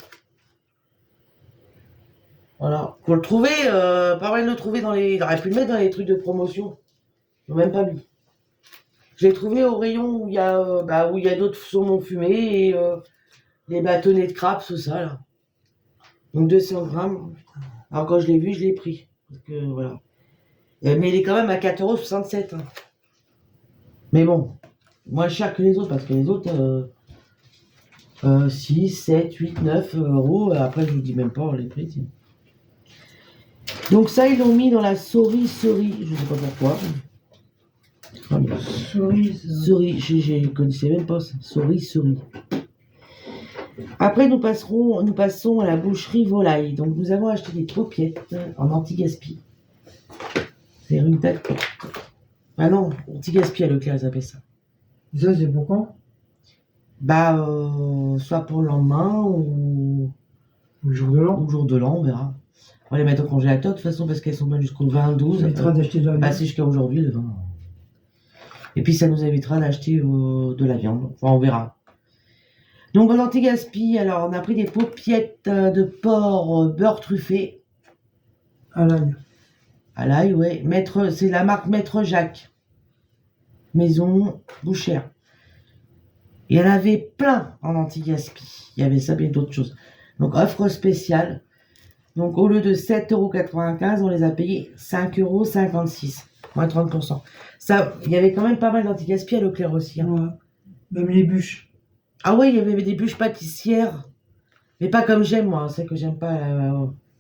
Voilà. Faut le trouver, pas mal de le trouver dans les. J'aurais pu le mettre dans les trucs de promotion. Ils n'ont même pas mis. Je l'ai trouvé au rayon où il y a d'autres saumons fumés et les bâtonnets de crabe, tout ça là. Donc 200 grammes. Alors quand je l'ai vu, je l'ai pris. Donc voilà. Mais il est quand même à 4,67 €. Hein. Mais bon, moins cher que les autres parce que les autres 6, 7, 8, 9 €. Après, je vous dis même pas les prix. Tiens. Donc ça, ils l'ont mis dans la saurisserie. Je sais pas pourquoi. Souris, je connaissais même pas ça. Souris. Après, nous passons à la boucherie volaille. Donc, nous avons acheté des paupiettes en anti-gaspi. C'est rue d'Acton. Ah non, anti-gaspi à Leclerc, ils appellent ça. Ça, c'est pour quand? Bah, soit pour le lendemain ou Le jour de l'an. au jour de l'an, on verra. On va les mettre au congélateur de toute façon parce qu'elles sont bonnes jusqu'au 20-12. Ça évitera d'acheter de la Bah, viande. c'est jusqu'à aujourd'hui le 20. Et puis ça nous évitera d'acheter de la viande. Enfin, on verra. Donc en anti-gaspi, alors on a pris des paupiettes de porc beurre truffé. À l'ail. À l'ail, ouais. C'est la marque Maître Jacques. Maison bouchère. Il y en avait plein en anti-gaspi. Il y avait ça et d'autres choses. Donc offre spéciale. Donc au lieu de 7,95 €, on les a payés 5,56 €. Moins 30%. Ça, il y avait quand même pas mal d'anti-gaspi à Leclerc aussi. Hein. Ouais. Même les bûches. Ah oui, il y avait des bûches pâtissières. Mais pas comme j'aime, moi. C'est que j'aime pas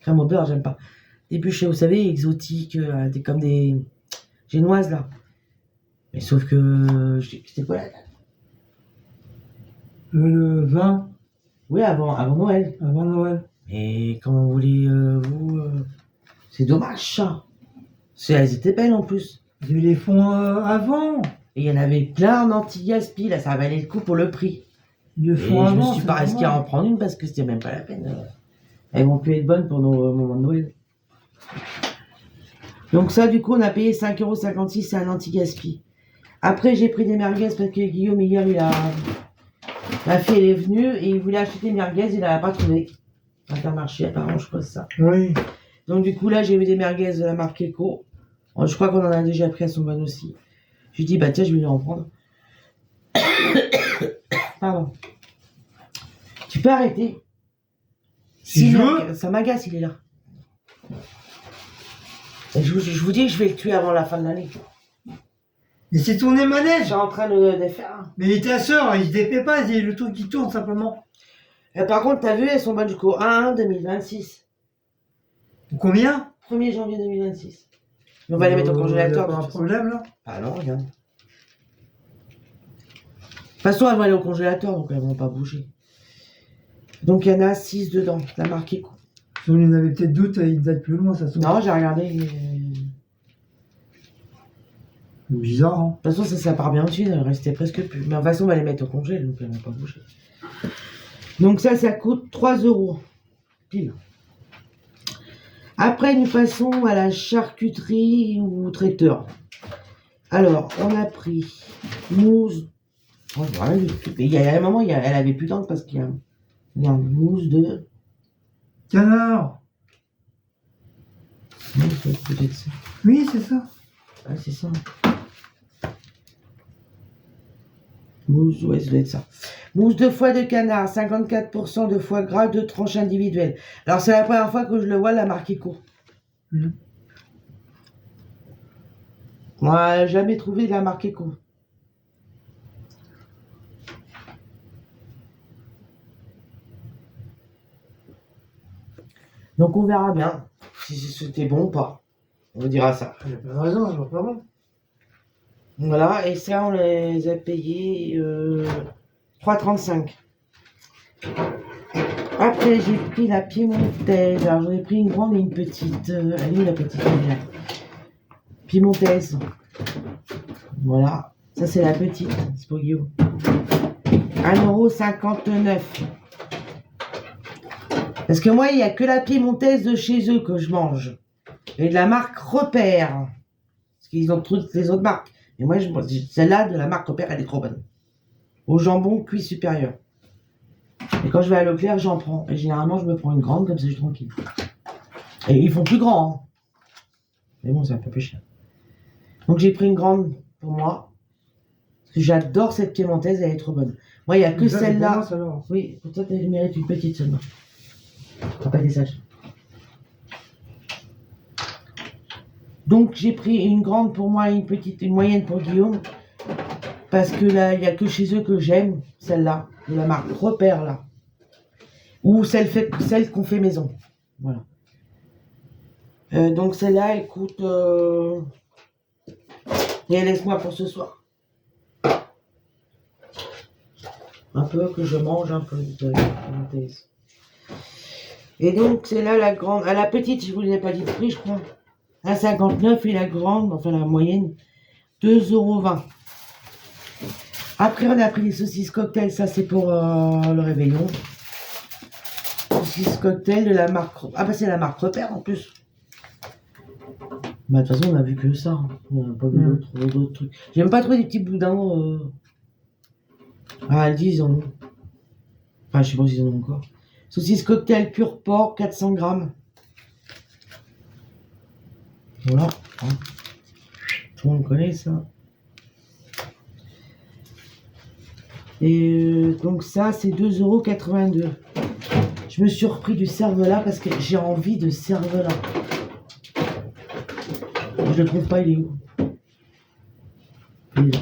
crème au beurre, j'aime pas. Des bûches, vous savez, exotiques, comme des génoises, là. Mais sauf que... C'était quoi, là? Le 20 Oui, avant Noël. avant Noël. Et comment vous voulez, c'est dommage, ça. Elles étaient belles, en plus. Il y avait les fonds avant. Et il y en avait plein en anti-gaspi, là. Ça valait le coup pour le prix. Le Et fond je me avant. suis c'est pas risqué à normal. en prendre une parce que c'était même pas la peine. Elles vont plus être bonnes pour nos moments de Noël. Donc ça, du coup, on a payé 5,56 €, c'est un anti-gaspi. Après, j'ai pris des merguez parce que Guillaume, hier, ma fille, elle est venue et il voulait acheter des merguez, il n'a pas trouvé. Intermarché, apparemment, je crois ça. Oui. Donc du coup, là, j'ai vu des merguez de la marque Eco. Je crois qu'on en a déjà pris à son bonne aussi. J'ai dit, bah tiens, je vais lui en prendre. Pardon. Tu peux arrêter. Si je veux. Ça m'agace, il est là. Et je vous dis que je vais le tuer avant la fin de l'année. Mais c'est tourné Je manège. suis en train de faire un. Mais ta soeur, il se défait pas, c'est le truc qui tourne simplement. Et par contre, t'as vu, elles sont bonnes jusqu'au 1/1/2026. Combien 1er janvier 2026. On va les mettre au congélateur. Pas un problème là. Ah non, regarde. De toute façon, elles vont aller au congélateur, donc elles vont pas bouger. Donc il y en a 6 dedans, la marque Eco. Si on en avait peut-être d'autres, ils datent plus loin, ça se Non, j'ai regardé. Bizarre, hein. De toute façon, ça part bien dessus, il ne restait presque plus. Mais de toute façon, on va les mettre au congé, donc elles vont pas bouger. Donc ça coûte 3 € pile. Après, nous passons à la charcuterie ou traiteur. Alors, on a pris mousse. Oh, voilà, il y a un moment, elle avait plus d'encre parce qu'il y a une mousse de. Canard. Non, c'est peut-être ça. Oui, c'est ça. Ah, c'est ça. Mousse, ouais, ça doit être ça. Mousse de foie de canard, 54% de foie gras, 2 tranches individuelles. Alors, c'est la première fois que je le vois, la marque Eco. Mhm. Moi, jamais trouvé de la marque Eco. Donc, on verra bien si c'était bon ou pas. On vous dira ça. Il n'y a pas de raison, c'est pas bon. Voilà, et ça, on les a payés 3,35 €. Après, j'ai pris la piémontaise. Alors, j'en ai pris une grande et une petite. Elle est où la petite? Elle est là. Piémontaise. Voilà. Ça, c'est la petite. C'est pour Guillaume. 1,59 €. Parce que moi, il n'y a que la piémontaise de chez eux que je mange. Et de la marque Repère. Parce qu'ils ont toutes les autres marques. Et moi, celle-là de la marque Repère, elle est trop bonne. Au jambon cuit supérieur. Et quand je vais à Leclerc, j'en prends. Et généralement, je me prends une grande, comme ça, je suis tranquille. Et ils font plus grand. Hein. Mais bon, c'est un peu plus cher. Donc, j'ai pris une grande pour moi. Parce que j'adore cette piémontaise, elle est trop bonne. Moi, il n'y a que Ça, c'est celle-là. pour moi, ça, alors. Oui, pour toi, tu mérites une petite seulement. Pas des sages. Donc, j'ai pris une grande pour moi et une moyenne pour Guillaume. Parce que là, il n'y a que chez eux que j'aime, celle-là, de la marque Repère, là. Ou celle qu'on fait maison. Voilà. Donc, celle-là, elle coûte... Et laisse-moi pour ce soir. Un peu, que je mange un peu de piémontaise. Et donc, c'est là la grande... À la petite, je vous ai pas dit de prix, je crois. 1,59 € et la grande, enfin la moyenne, 2,20 €. Après, on a pris les saucisses cocktail. Ça, c'est pour le réveillon. Saucisses cocktail de la marque... Ah bah, c'est la marque Repère, en plus. Bah, de toute façon, on a vu que ça. Hein. On n'a pas vu d'autres trucs. J'ai même pas trouvé des petits boudins. Ah, Aldi, ils en ont. Enfin, je sais pas s'ils en ont encore. Saucisses cocktail pur porc, 400 grammes. Voilà. Hein. Tout le monde connaît ça. Et donc ça, c'est 2,82 €. Je me suis repris du cervelas parce que j'ai envie de cervelas. Je le trouve pas, il est où? Il est là.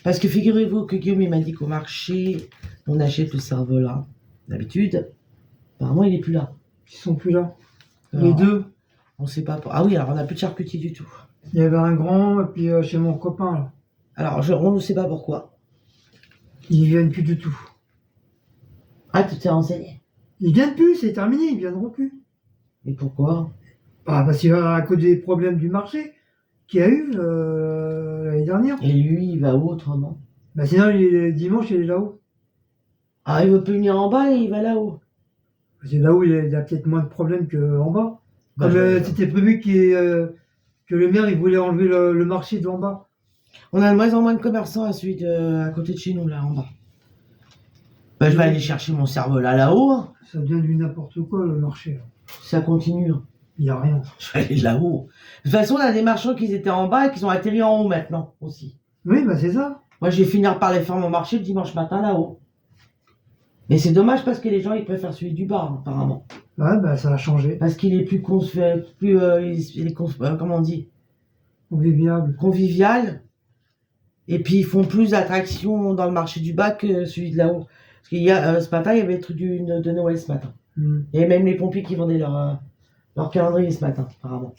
Parce que figurez-vous que Guillaume il m'a dit qu'au marché, on achète le cervelas. D'habitude, apparemment il est plus là. Ils sont plus là. Alors, Les deux. On sait pas. Ah oui, alors on n'a plus de charcutier du tout. Il y avait un grand, et puis chez mon copain, là. Alors on ne sait pas pourquoi. Ils viennent plus du tout. Ah, tu t'es renseigné? Ils viennent plus, c'est terminé, ils viendront plus. Et pourquoi? Bah, parce qu'à cause des problèmes du marché qu'il y a eu l'année dernière. Et lui, il va où autrement? Bah, sinon, dimanche, il est là-haut. Ah, il veut plus venir en bas et il va là-haut. C'est là où il y a peut-être moins de problèmes qu'en bas. Bah, Comme c'était prévu que le maire il voulait enlever le marché d'en bas. On a de moins en moins de commerçants à celui à côté de chez nous, là, en bas. Bah, je vais aller chercher mon cervelas là-haut. Hein. Ça devient du n'importe quoi, le marché. Là. Ça continue. Hein. Il n'y a rien. Je vais aller là-haut. De toute façon, on a des marchands qui étaient en bas et qui sont atterris en haut maintenant aussi. Oui, bah c'est ça. Moi, je vais finir par les faire mon marché le dimanche matin là-haut. Mais c'est dommage parce que les gens, ils préfèrent celui du bas, hein, apparemment. Ouais, bah ça a changé. Parce qu'il est plus, comment on dit? Convivial. Convivial. Et puis, ils font plus d'attractions dans le marché du bas que celui de là-haut. Parce qu'il y a, ce matin, il y avait le truc de Noël ce matin. Et même les pompiers qui vendaient leur calendrier ce matin, apparemment.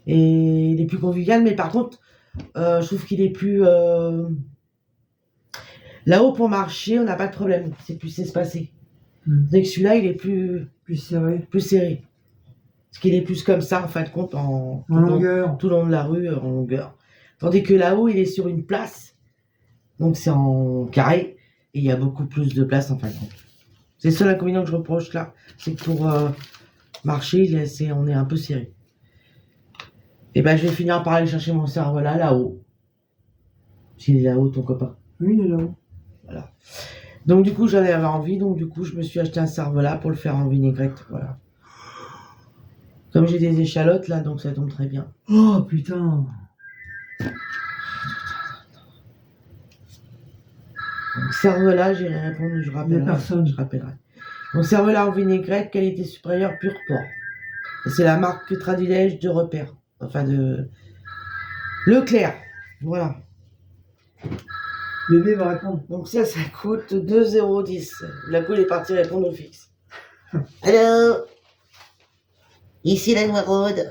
Et il est plus convivial, mais par contre, je trouve qu'il est plus... Là-haut, pour marcher, on n'a pas de problème. C'est plus espacé. Dès que celui-là, il est plus serré. Plus serré. Parce qu'il est plus comme ça, en fin de compte, en longueur. Tout le long de la rue, en longueur. Tandis que là-haut, il est sur une place. Donc c'est en carré. Et il y a beaucoup plus de place, en fin de compte. C'est le seul inconvénient que je reproche là. C'est que pour marcher, on est un peu serré. Et ben, je vais finir par aller chercher mon cervelas là-haut. S'il est là-haut, ton copain. Oui, il est là-haut. Voilà. Donc du coup, j'en avais envie. Donc du coup, je me suis acheté un cervelas pour le faire en vinaigrette. Voilà. Comme j'ai des échalotes là, donc ça tombe très bien. Oh putain. Donc cervelas, j'ai répondu, je rappellerai. Personne. Je rappellerai. Donc cervelas en vinaigrette, qualité supérieure, pur porc. Et c'est la marque Tradilège de Repère. Enfin de Leclerc. Voilà. Bébé va répondre. Donc ça coûte 2,10 €. La poule est partie répondre au fixe. Allô, ici la Noiraude.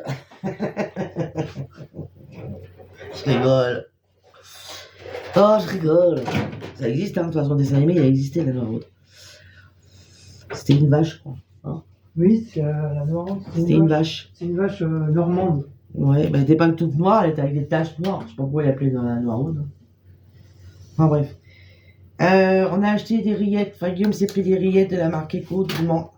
Je rigole. Oh, je rigole. Ça existe, hein. De toute façon, dessin animé, il a existé, la Noiraude. C'était une vache, je crois. Hein, oui, c'est la Noiraude. C'était une vache. C'est une vache normande. Ouais, bah, elle était pas toute noire, elle était avec des taches noires. Je sais pas pourquoi elle l'appelait dans la Noiraude. Enfin bref. On a acheté des rillettes. Enfin, Guillaume s'est pris des rillettes de la marque Eco du Mans.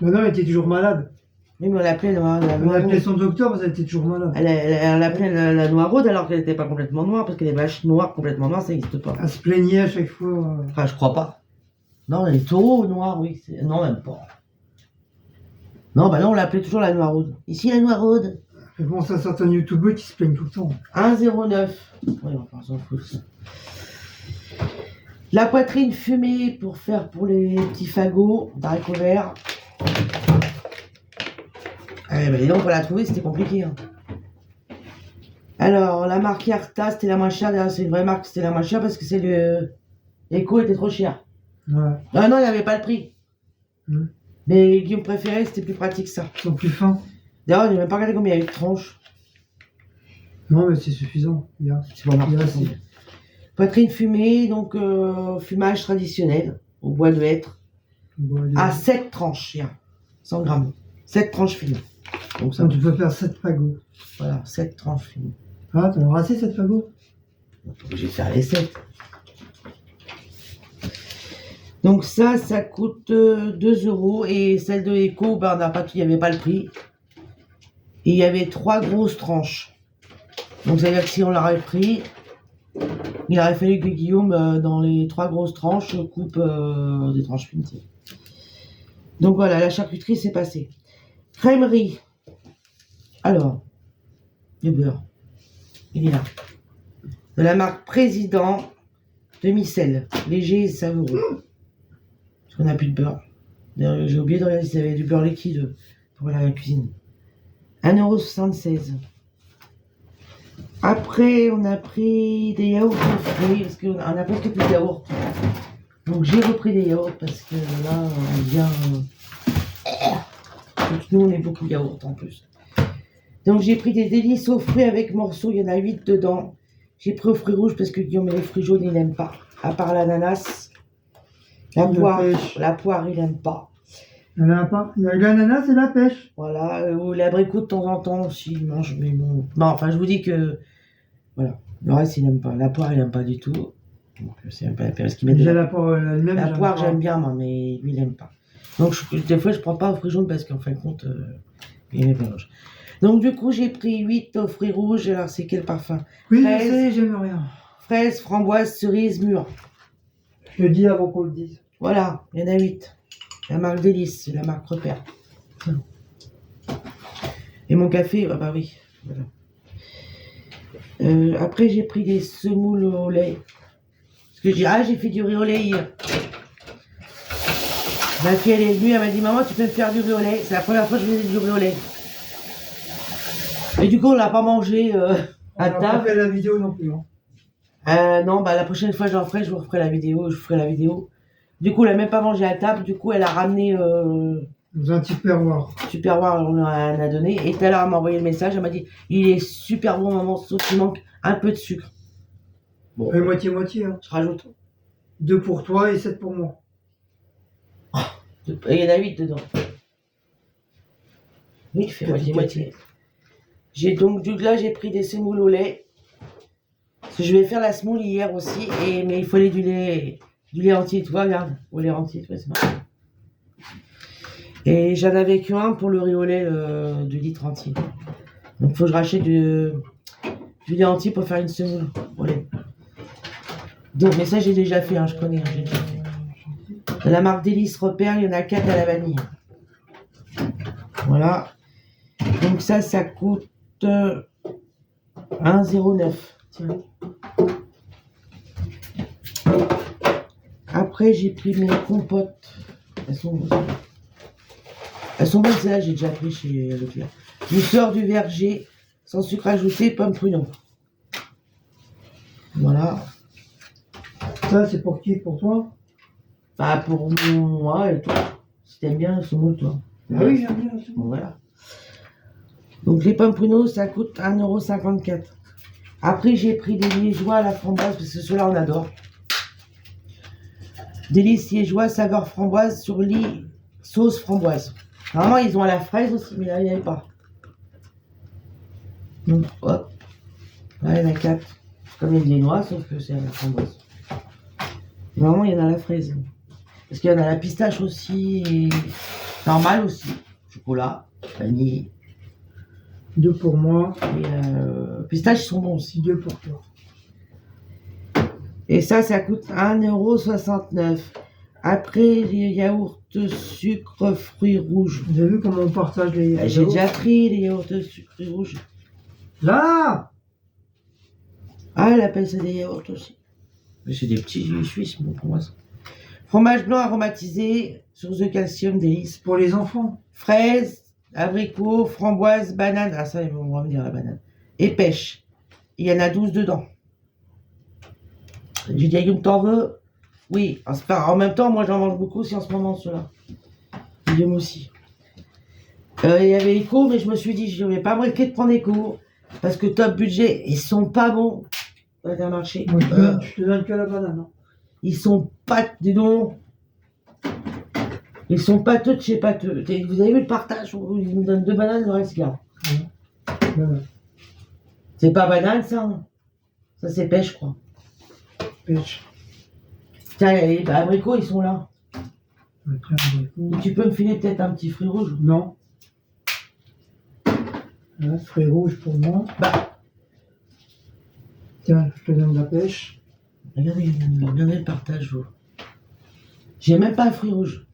Maintenant, elle était toujours malade. Oui, mais on l'appelait la Noiraude. On appelait son docteur parce qu'elle était toujours malade. Elle l'appelait la Noiraude alors qu'elle n'était pas complètement noire, parce que les vaches noires complètement noires, ça n'existe pas. Elle se plaignait à chaque fois. Enfin, je crois pas. Non, les taureaux noirs, oui. Non, même pas. Non, bah non, on l'appelait toujours la Noiraude. Ici, la Noiraude. Je pense à certains youtubeurs qui se plaignent tout le temps. 1,09 €. Oui, enfin, on s'en fout ça. La poitrine fumée pour faire pour les petits fagots d'haricots verts. Eh ben, dis donc, pour la trouver, c'était compliqué. Hein. Alors, la marque Arta, c'était la moins chère. D'ailleurs, c'est une vraie marque, c'était la moins chère parce que c'est le. Eco était trop cher. Ouais. Ah non, il n'y avait pas le prix. Mais Guillaume préféré, c'était plus pratique ça. Ils sont plus fins. D'ailleurs, je n'ai même pas regardé combien il y a eu de tranches. Non, mais c'est suffisant. C'est pas marqué. Poitrine fumée, donc fumage traditionnel, au bois de hêtre. À 7 tranches, 100 grammes. 7 tranches fumées. Donc ça, tu peux faire 7 fagots. Voilà, 7 tranches fumées. Ah, t'en as assez 7 fagots? Je vais faire les 7. Donc ça coûte 2 € et celle de Eco, ben, on n'a pas, il n'y avait pas le prix. Et il y avait 3 grosses tranches. Donc ça veut dire que si on l'aurait pris, il aurait fallu que Guillaume, dans les 3 grosses tranches, coupe des tranches fines. Donc voilà, la charcuterie c'est passé. Crèmerie. Alors, le beurre. Il est là. De la marque Président, demi-sel, léger et savoureux. Parce qu'on n'a plus de beurre. D'ailleurs, j'ai oublié de regarder s'il y avait du beurre liquide pour la cuisine. 1,76 €. Après, on a pris des yaourts frais, parce qu'on a presque plus de yaourts. Donc j'ai repris des yaourts parce que là, on vient... Nous, on est beaucoup de yaourts en plus. Donc j'ai pris des délices aux fruits avec morceaux, il y en a 8 dedans. J'ai pris aux fruits rouges parce que Guillaume, les fruits jaunes, il n'aime pas. À part l'ananas, la poire, il n'aime pas. Il y a l'ananas et la pêche. Voilà, ou l'abricot de temps en temps aussi, il mange, mais bon. Non, enfin, je vous dis que, voilà, le reste, il n'aime pas. La poire, il n'aime pas du tout. Donc, c'est un peu la période qui met Déjà la poire elle-même. La poire, j'aime bien, moi, mais lui, il n'aime pas. Donc, des fois, je prends pas aux fruits jaunes parce qu'en fin de compte, il est mélange. Donc, du coup, j'ai pris 8 aux fruits rouges. Alors, c'est quel parfum? Oui, je sais, j'aime rien. Fraise, framboise, cerise, mûre. Je le dis avant qu'on le dise. Voilà, il y en a 8. La marque Délice, c'est la marque Repère. Et mon café, ah bah oui. Voilà. Après, j'ai pris des semoules au lait. Parce que j'ai fait du riz au lait hier. Ma fille, elle est venue, elle m'a dit, maman, tu peux me faire du riz au lait. C'est la première fois que je faisais du riz au lait. Et du coup, on l'a pas mangé à table. On n'a pas fait la vidéo non plus. Non, bah la prochaine fois, j'en ferai, je vous referai la vidéo. Du coup, elle n'a même pas mangé à table. Du coup, elle a ramené... Dans un tupperware. Tupperware, on en a donné. Et tout à l'heure, elle m'a envoyé le message. Elle m'a dit, il est super bon, maman, sauf qu'il manque un peu de sucre. Bon. Et moitié-moitié. Hein. Je rajoute. 2 pour toi et 7 pour moi. Et il y en a 8 dedans. Oui, tu fais moitié-moitié. Donc, j'ai pris des semoules au lait. Parce que je vais faire la semoule hier aussi. Mais il fallait du lait entier. Tu vois, regarde. Au lait entier, tu vois, c'est marrant. Et j'en avais qu'un pour le riz au lait du litre entier. Donc il faut que je rachète du lait entier pour faire une semoule au lait. Donc, mais ça j'ai déjà fait, hein, je connais, j'ai déjà fait. De la marque Délice Repère, il y en a 4 à la vanille. Voilà. Donc ça coûte 1,09 €. Tiens. Après j'ai pris mes compotes. Elles sont bonnes, celles-là, j'ai déjà pris chez Leclerc. Du sort du verger, sans sucre ajouté, pomme pruneau. Voilà. Ça, c'est pour qui? Pour toi? Bah, pour moi et toi. Si t'aimes bien le semoule, toi. Ah oui, j'aime bien le semoule. Voilà. Donc, les pommes pruneaux, ça coûte 1,54 €. Après, j'ai pris des liégeois à la framboise, parce que ceux-là, on adore. Délices liégeois, saveur framboise sur lit, sauce framboise. Normalement, ils ont à la fraise aussi, mais là, il n'y avait pas. Donc, hop. Là, il y en a 4. Comme il y a des noix, sauf que c'est à la framboise. Normalement, il y en a à la fraise. Parce qu'il y en a à la pistache aussi. Et normal aussi. Chocolat, vanille. 2 pour moi. Et pistaches, ils sont bons aussi. 2 pour toi. Et ça coûte 1,69 €. Après, les yaourts sucre fruits rouges. Vous avez vu comment on partage les yaourts? J'ai déjà pris les yaourts sucre fruits rouges. Là! Ah, elle appelle ça des yaourts aussi. C'est des petits suisses, bon, pour moi. Ça. Fromage blanc aromatisé, source de calcium, délice. Pour les enfants. Fraises, abricots, framboises, bananes. Ah, ça, ils vont me revenir la banane. Et pêche. Il y en a 12 dedans. J'ai dit à Guillaume, t'en veux? Oui. En même temps, moi, j'en mange beaucoup aussi en ce moment, ceux-là. Guillaume aussi. Il y avait Eco, mais je me suis dit, je ne vais pas risquer de prendre Eco. Parce que top budget, ils sont pas bons. Intermarché. Moi, je te donne que la banane. Hein. Ils sont pas... Dis donc. Ils sont pâteux de chez pâteux. Vous avez vu le partage où ils nous donnent 2 bananes, le reste garde. Voilà. C'est pas banane, ça. Hein. Ça, c'est pêche, je crois. Pêche. Tiens, les abricots, ils sont là. Tiens, Et tu peux me filer peut-être un petit fruit rouge? non. Là, fruits rouges pour moi. Bah, Tiens, je te donne la pêche. regardez le partage, vous. J'ai même pas un fruit rouge.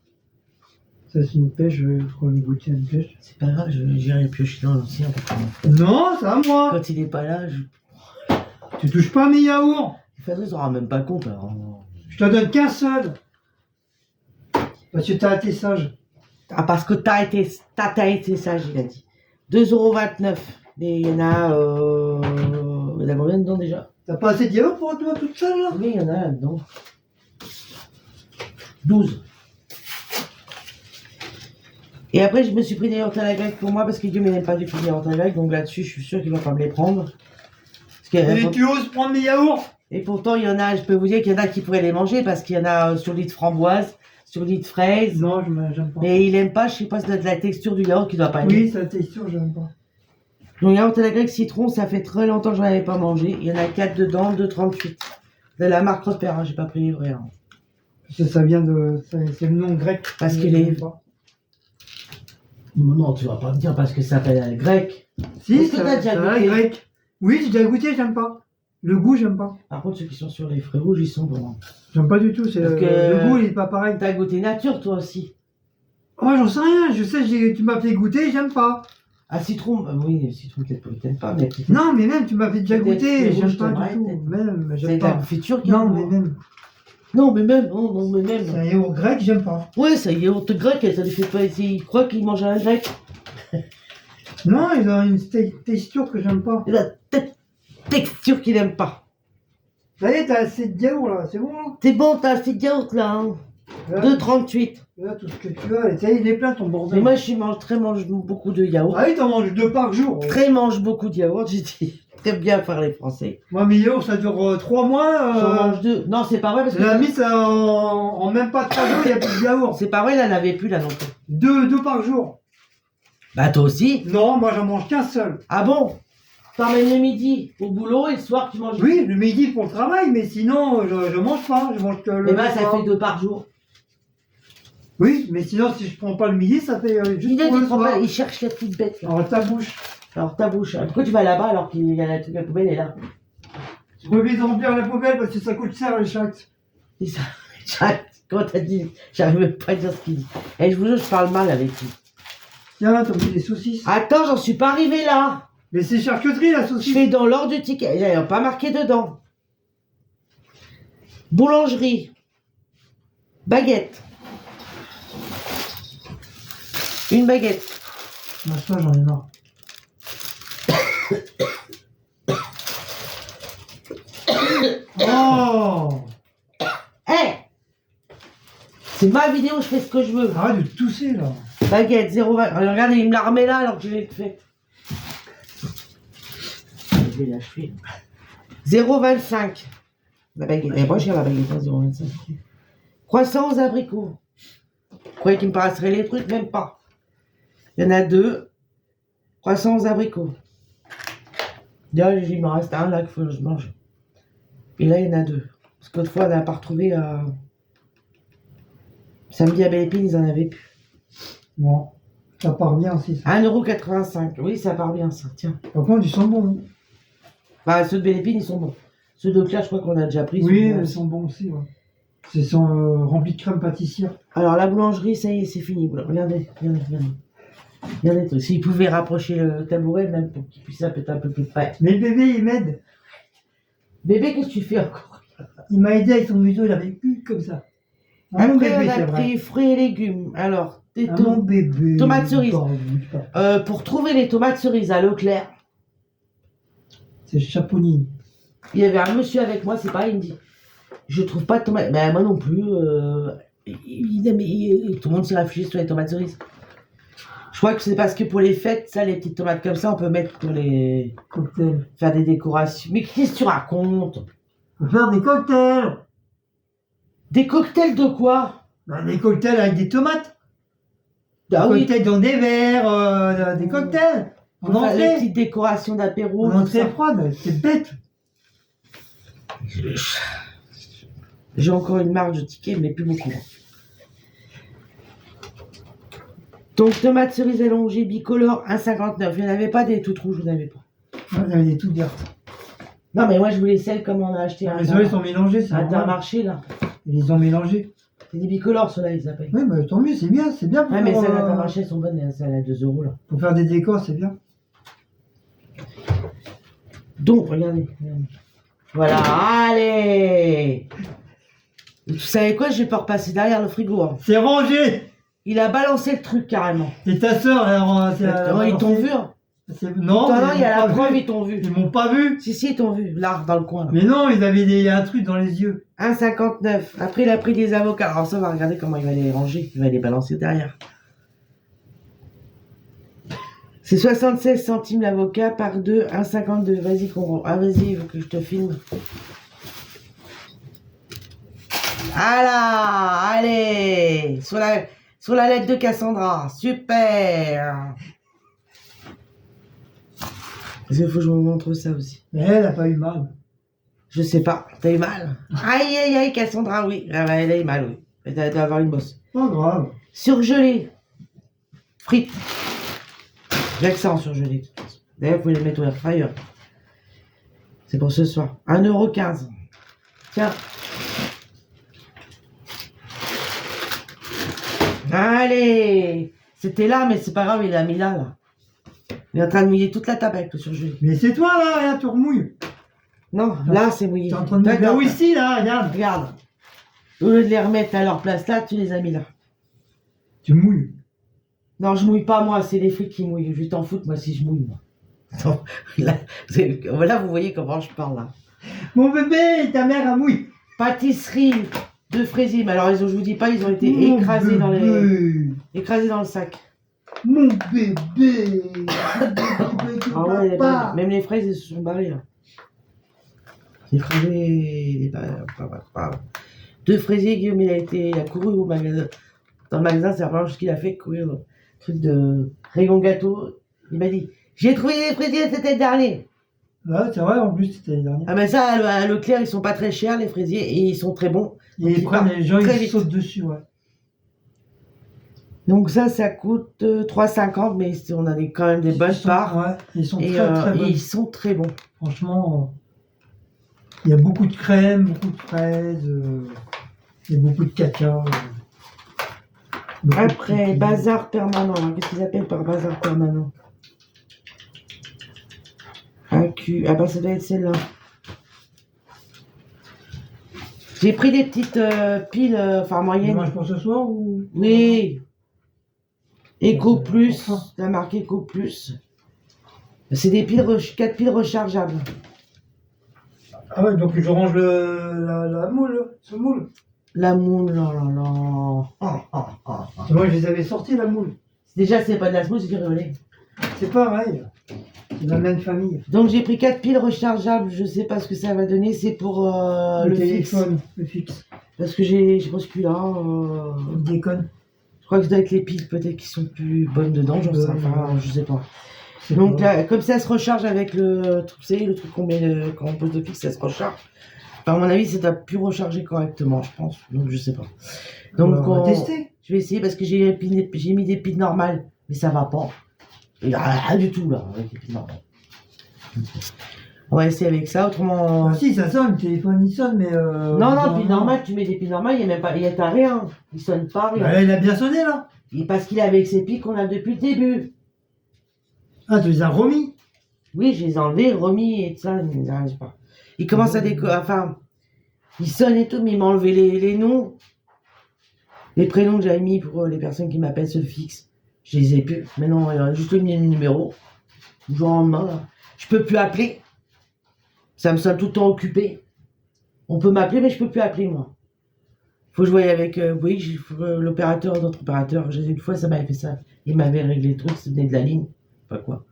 Ça, c'est une pêche, je crois me goûter une pêche. C'est pas grave, j'irai piocher dans l'ancien. Non, c'est à moi. Quand il est pas là, Tu touches pas à mes yaourts. Fabrice s'en rend même pas compte. Alors. Je te donne qu'un seul. Parce que t'as été sage. Ah, parce que t'as été sage, il a dit. 2,29 €. Et il y en a. Il y en a combien dedans déjà? T'as pas assez de yaourt pour toi toute seule là? Oui, il y en a là-dedans. 12. Et après, je me suis pris des yaourts à la grecque pour moi parce que Guillaume n'aime pas du tout les yaourts à la grecque. Donc là-dessus, je suis sûr qu'il va pas me les prendre. Parce que, Mais tu oses prendre mes yaourts? et pourtant, il y en a, je peux vous dire qu'il y en a qui pourraient les manger parce qu'il y en a sur lit de framboise, sur lit de fraise. Non, j'aime pas. Mais il aime pas, je sais pas, c'est de la texture du yaourt qui doit pas aimer. Oui, ça texture, j'aime pas. Donc, yaourt à la grecque citron, ça fait très longtemps que j'en avais pas mangé. Il y en a 4 dedans, 2,38. De la marque Repère, hein, j'ai pas pris les vrais. Hein. Parce que ça vient de. C'est le nom grec. Parce qu'il est. Non, tu vas pas me dire parce que ça s'appelle grec. Si, Est-ce que t'as déjà goûté? grec. Oui, j'ai déjà goûté, j'aime pas. Le goût, j'aime pas. Par contre, ceux qui sont sur les fruits rouges, ils sont bons. Hein. J'aime pas du tout. C'est Parce que- le goût, il est pas pareil. T'as goûté nature, toi aussi. Oh, j'en sais rien. Je sais, tu m'as fait goûter, j'aime pas. Ah, citron, oui, citron, peut-être que t'aimes pas, mais. Non, mais même, tu m'as fait déjà Peut-être goûter, que j'aime je pas t'aimerais, du tout. peut-être. Même, C'est j'aime de la pas. confiture qui Non, mais même. Non, mais même, non, mais même. C'est un yaourt grec, j'aime pas. Ouais, ça yaourt grec, ça lui fait pas. Il croit qu'il mange un grec. Non, ils ont une texture que j'aime pas. Il a texture qu'il aime pas. Ça y est, t'as assez de yaourt là, c'est bon là? C'est bon, t'as assez de yaourt là, hein. Là, 2,38. là, tout ce que tu as, ça y est, il est plein ton bordel. Mais moi, mange beaucoup de yaourt. Ah oui, t'en manges 2 par jour. Mange beaucoup de yaourt, j'ai dit. Très bien faire les Français. Moi, mes yaourts, ça dure 3 mois. J'en mange 2. Non, c'est pas vrai parce que. La mise en même pas 3 jours, il n'y a plus de yaourt. C'est pas vrai, là, elle n'avait plus là non plus. 2 par jour. Bah, toi aussi. Non, moi, j'en mange qu'un seul. Ah bon? T'emmènes le midi au boulot et le soir, tu manges. Oui, le midi pour le travail, mais sinon, je mange pas. Je mange que le. Et bah, ça soir. fait 2 par jour. Oui, mais sinon, si je prends pas le midi, ça fait juste pour le soir. Il cherche la petite bête là. Alors, ta bouche. Alors, ta bouche. Pourquoi tu vas là-bas alors qu'il y a la truc à la poubelle est là? Je peux vite remplir la poubelle parce que ça coûte cher les chats. C'est ça. Quand t'as dit, j'arrive même pas à dire ce qu'il dit. Et je vous jure, je parle mal avec lui. Tiens, t'as mis des saucisses. Attends, j'en suis pas arrivé là. Mais c'est charcuterie la Je saucisse. fais dans l'ordre du ticket. Il n'y a pas marqué dedans. Boulangerie. Baguette. Une baguette. Moi, ça, j'en ai marre. Oh! Hé! C'est ma vidéo, je fais ce que je veux. Arrête de tousser là. Baguette, 0,20. Regarde, il me l'a remis là alors que je l'ai fait. Je vais l'achever. 0,25. La baguette. Et moi, j'ai la baguette à 0,25. Croissant aux abricots. Vous croyez qu'il me passerait les trucs? Même pas. Il y en a 2. Croissant aux abricots. Là, il me reste un là qu'il faut que je mange. Et là, il y en a 2. Parce qu'autrefois, on n'a pas retrouvé à. Samedi à Belle Épine, ils en avaient plus. Bon, ça part bien aussi. Ça. 1,85 €. Oui, ça part bien, ça. Tiens. Par contre, ils sont bons. Bah, ceux de Belle Épine, ils sont bons. Ceux de Claire, je crois qu'on a déjà pris. Oui, sont bons. ils sont bons aussi. Ouais. Ils sont remplis de crème pâtissière. Alors, la boulangerie, ça y est, c'est fini. Regardez. Regardez. S'ils pouvaient rapprocher le tabouret, même pour qu'ils puissent être un peu plus près. Mais le bébé, il m'aide. Bébé, qu'est-ce que tu fais encore? Il m'a aidé avec son museau, il avait plus comme ça. Ah, mon Après, bébé, on c'est a vrai. pris fruits et légumes. Alors, des Ah, mon bébé. tomates cerises. Bouge pas. Pour trouver les tomates cerises à Leclerc, C'est Chaponine. il y avait un monsieur avec moi, c'est pas, il me dit, je trouve pas de tomates. Ben, moi non plus. Tout le monde s'y réfléchit sur les tomates cerises. Je crois que c'est parce que pour les fêtes, ça, les petites tomates comme ça, on peut mettre pour les. Cocktail. Faire des décorations. Mais qu'est-ce que tu racontes? Faut faire des cocktails. Des cocktails de quoi? Bah, des cocktails avec des tomates. Ah Des oui. cocktails dans des verres, des cocktails. En Pour faire les entrée. petites décorations d'apéro. En tout entrée ça. froide, c'est bête. J'ai encore une marge de tickets, mais plus beaucoup. Donc, tomates cerises allongées bicolore 1,59. Il n'y en avait pas des toutes rouges, vous n'avez pas. Ouais, il y avait des toutes vertes. Non, mais moi, je voulais celles comme on a acheté Les ceux-là, ils sont mélangés, c'est normal. Intermarché, là. Ils ont mélangé. C'est des bicolores, ceux-là, ils s'appellent. Oui, bah, tant mieux, c'est bien pour, Ouais, mais celles d'Intermarché sont bonnes, celles à 2 € là. pour faire des décors, c'est bien. Donc, regardez. Voilà, allez. Vous savez quoi, je vais pas repasser derrière le frigo. Hein. C'est rangé. Il a balancé le truc carrément. Et ta soeur, Ils t'ont vu. Hein. Non, Non, il y a la pas preuve, vu. ils t'ont vu. Ils m'ont pas vu. Si, ils t'ont vu, là, dans le coin. Là. Mais non, ils avaient un truc dans les yeux. 1,59. Après, il a pris des avocats. Alors, ça, on va regarder comment il va les ranger. Il va les balancer derrière. C'est 76 centimes l'avocat par 2, 1,52. Vas-y, vas-y, il faut que je te filme. Voilà, allez, sur la lettre de Cassandra, super. Parce qu'il faut que je vous montre ça aussi. Mais elle a pas eu mal. Je sais pas, t'as eu mal. Aïe, aïe, aïe, Cassandra, oui. Ah bah, elle a eu mal, oui. Elle doit avoir une bosse. Pas grave. Surgelé. Frites. J'ai que ça en surgelé. D'ailleurs, vous pouvez les mettre au air fryer. C'est pour ce soir. 1,15 €. Tiens. Allez. C'était là, mais c'est pas grave, il l'a mis là. Il est en train de mouiller toute la table avec le surgelé. Mais c'est toi là, regarde, tu remouilles. Non, là, c'est mouillé. T'es en train de mouiller. Là ici, là, regarde. Regarde. Au lieu de les remettre à leur place là, tu les as mis là. Tu mouilles. Non, je mouille pas moi, c'est les frites qui mouillent. Je vais t'en foutre moi si je mouille moi. Non, là, vous voyez comment je parle là. Mon bébé, ta mère a mouillé. Pâtisserie de fraisiers. Mais alors, je vous dis pas, ils ont été écrasés dans le sac. Mon bébé. Ah ouais, même les fraises, elles se sont barrées là. Écrasé. Deux fraisiers, Guillaume, il a couru au magasin. Dans le magasin, c'est la première chose qu'il a fait, courir le truc de rayon gâteau. Il m'a dit, j'ai trouvé des fraisiers, c'était le dernier. Ouais, c'est vrai, en plus, c'était l'année dernière. Ah ben ça, à Leclerc, ils sont pas très chers, les fraisiers, et ils sont très bons. Et ils prennent les gens, très ils vite. sautent dessus, ouais. Donc ça coûte 3,50, mais on a quand même des bonnes parts. Ouais, ils sont Et, très bons. ils sont très bons. Franchement, il y a beaucoup de crème, beaucoup de fraises, il y a beaucoup de caca. Après, bazar permanent. Qu'est-ce qu'ils appellent par bazar permanent? AQ. Ah bah ça doit être celle-là. J'ai pris des petites piles, enfin moyennes. Tu manges pour ce soir ou? Oui. Eco Plus, la marque Eco Plus. C'est des piles, 4 piles rechargeables. Ah ouais, donc je range la moule, ce moule. La moule, là là là. Moi je les avais sortis la moule. Déjà, c'est pas de la smooth, c'est du relais. C'est pareil. C'est la même famille. Donc j'ai pris 4 piles rechargeables, je sais pas ce que ça va donner, c'est pour le téléphone, fixe. le fixe. Parce que je pense que là, Il déconne. je crois que ça doit être les piles peut-être qui sont plus bonnes dedans, j'en sais, enfin, je sais pas. C'est Donc bon. là, comme ça se recharge avec le truc, vous savez, le truc qu'on met quand on pose le fixe, ça se recharge. Enfin, à mon avis, ça doit plus recharger correctement, je pense. Donc je sais pas. Donc on va tester. Je vais essayer parce que j'ai mis des piles normales, mais ça va pas. Il y a rien du tout là avec les piles normales. On va essayer avec ça, autrement. Ah si, ça sonne, le téléphone il sonne, mais. Non, piles normales, tu mets des piles normales, il n'y a même pas, t'as rien. Il sonne pas, rien. Bah là, il a bien sonné là. Et parce qu'il est avec ses piles qu'on a depuis le début. Ah, tu les as remis. Oui, je les ai enlevés, remis et tout ça, mais ils n'arrivent pas. Il commence à enfin, il sonne et tout, mais il m'a enlevé les noms, les prénoms que j'avais mis pour les personnes qui m'appellent sur le fixe. Je les ai plus. Maintenant, il y a juste le numéro. Du jour au lendemain, là. Je peux plus appeler. Ça me sonne tout le temps occupé. On peut m'appeler, mais je peux plus appeler, moi. Faut que je voie avec, oui, l'opérateur, notre opérateur. Une fois, ça m'avait fait ça. Il m'avait réglé le truc, ça venait de la ligne. Pas quoi.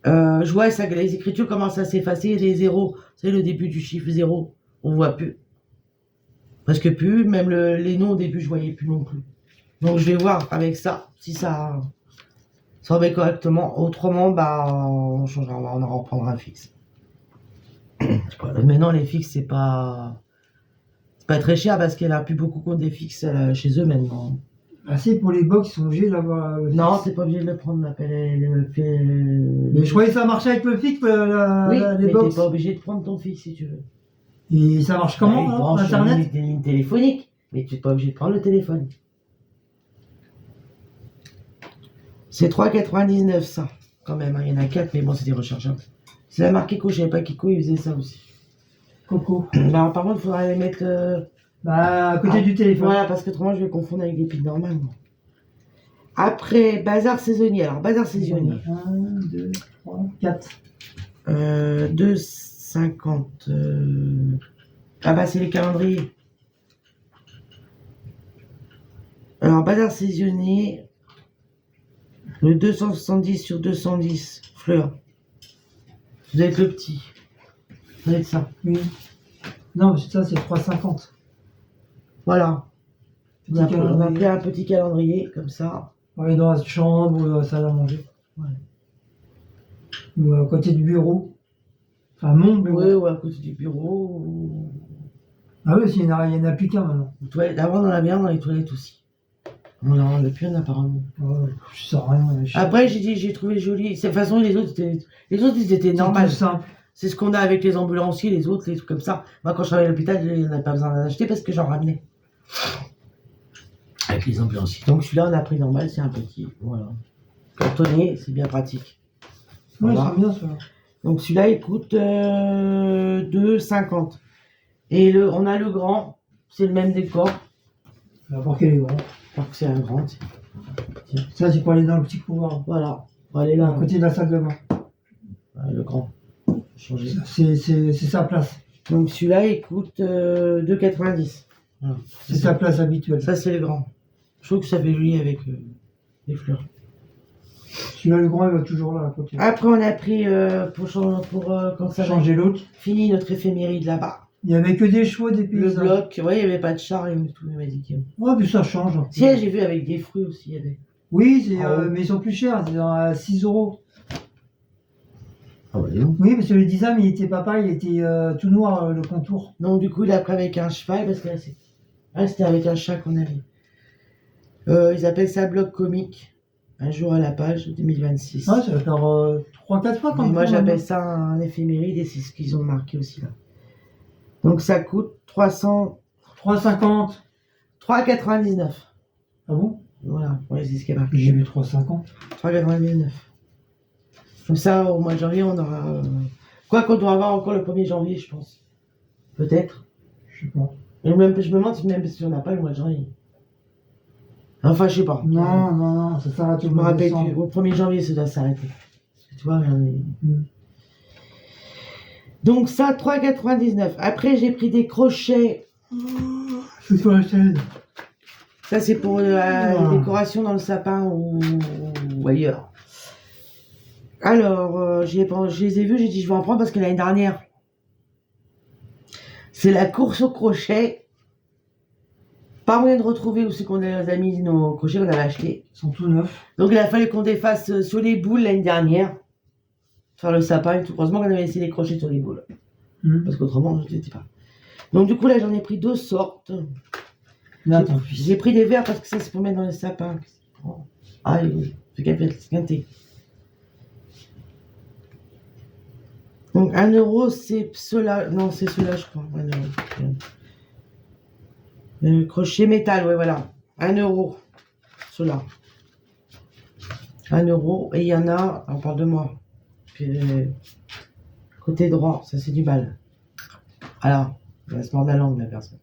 Je vois ça, les écritures commencent à s'effacer, les zéros. Vous savez, le début du chiffre 0, on voit plus. Presque plus. Même les noms au début, je voyais plus non plus. Donc, je vais voir avec ça, si ça remet correctement. Autrement, bah, on changera, on en reprendra un fixe. Voilà. Maintenant, les fixes, c'est pas très cher parce qu'elle a plus beaucoup compte des fixes chez eux maintenant. Ah si, pour les box, ils sont obligés d'avoir le Non, fixe. t'es pas obligé de le prendre, l'appel. Mais je croyais que ça marchait avec le fixe, Oui, les mais box. t'es pas obligé de prendre ton fixe si tu veux. Et ça marche comment, Ils là, branchent Internet? des lignes téléphoniques, mais tu n'es pas obligé de prendre le téléphone. C'est 3,99 ça, quand même. Hein. Il y en a 4, mais bon, c'est des rechargeables. C'est la marque Kiko, je savais pas Kiko, ils faisaient ça aussi. Coco. Alors, par contre, il faudra les mettre. Bah, à côté du téléphone. Voilà, parce que autrement, je vais confondre avec des piles normales. Moi. Après, bazar saisonnier. Alors, bazar saisonnier. 1, 2, 3, 4. 2,50. Ah bah, c'est les calendriers. Alors, bazar saisonnier. Le 270 sur 210 fleurs. Vous êtes le petit. Vous êtes ça. Oui. Non, mais ça, c'est 3,50. Voilà. Petit On a calendrier. pris un petit calendrier, comme ça. Ouais, dans la chambre ou dans la salle à manger. Ouais. Ou à côté du bureau. Enfin, mon bureau. Ouais, ou à côté du bureau. Ah oui, il y en a plus qu'un maintenant. Aux toilettes. Avant, on en a bien dans les toilettes aussi. On en a plus un apparemment. Ouais, je sais rien. Après, j'ai trouvé joli. De toute façon, les autres, ils étaient normaux. C'est simple. C'est ce qu'on a avec les ambulanciers, les autres, les trucs comme ça. Moi, quand je travaillais à l'hôpital, je n'avais pas besoin d'en acheter parce que j'en ramenais. Avec les ambulanciers. Donc celui-là, on a pris normal, c'est un petit. Voilà. Cartonné, c'est bien pratique. Oui, Voilà. c'est bien ça. Donc celui-là, il coûte 2,50. Et on a le grand, c'est le même décor. N'importe quel est grand. Alors que c'est un grand. Ça, c'est pour aller dans le petit couloir. Voilà. On va aller là. À côté de la salle de bain. Voilà, le grand. Changer. C'est sa place. Donc celui-là, il coûte 2,90. Voilà. C'est sa place habituelle. Ça, c'est le grand. Je trouve que ça fait joli avec les fleurs. Celui-là, le grand, il va toujours là à côté. Après, on a pris pour quand ça Changer l'autre. fini notre éphéméride là-bas. Il n'y avait que des chevaux, des Le paysans. bloc, ouais, il n'y avait pas de char et tout, il m'a dit qu'il y avait. Ouais, puis ça change. Un peu. Si, j'ai vu avec des fruits aussi, il y avait. Oui, Ah ouais. mais ils sont plus chers, c'est à 6 euros. Ah ouais, non. Oui, parce que le design, il était pas pareil, il était tout noir, le contour. Donc, du coup, il a pris avec un cheval, parce que là, c'était avec un chat qu'on avait. Ils appellent ça bloc comique. Un jour à la page, 2026. Ouais, ça va faire 3-4 fois quand Mais même. moi, j'appelle ça un éphéméride et c'est ce qu'ils ont marqué aussi là. Donc, ça coûte 3,50. 3,99. Ah bon? Voilà, ouais, c'est ce qui est marqué. J'ai vu 3,50. 3,99. Comme ça, au mois de janvier, on aura. Quoi qu'on doit avoir encore le 1er janvier, je pense. Peut-être. Je sais pas. Et même, je me demande si on n'a pas le mois de janvier. Enfin, je sais pas. Non, ça s'arrête Je au me mois de rappelle décembre. plus. Au 1er janvier, ça doit s'arrêter. Tu vois, regardez. Donc, ça, 3,99. Après, j'ai pris des crochets. C'est sur la chaîne. Ça, c'est pour les décorations dans le sapin ou ailleurs. Alors, je les ai vus, j'ai dit, je vais en prendre parce que l'année dernière, c'est la course au crochet. Pas moyen de retrouver où c'est qu'on a mis nos crochets qu'on avait achetés. Ils sont tout neufs. Donc, il a fallu qu'on défasse sur les boules l'année dernière. Faire le sapin et tout. Heureusement qu'on avait laissé les crochets sur les boules. Parce qu'autrement, je n'étais pas. Donc, du coup, là, j'en ai pris 2 sortes. Là, J'ai pris des verres parce que ça, c'est pour mettre dans le sapin. Ah, oui, c'est qu'elle fait squinter. Donc 1 euro, c'est cela. Non, c'est cela, je crois. 1 euro. Crochet métal, ouais, voilà. 1 euro. Cela. 1 euro. Et il y en a, on parle de moi. Puis, côté droit, ça c'est du mal. Alors, il va se mordre la langue, la personne.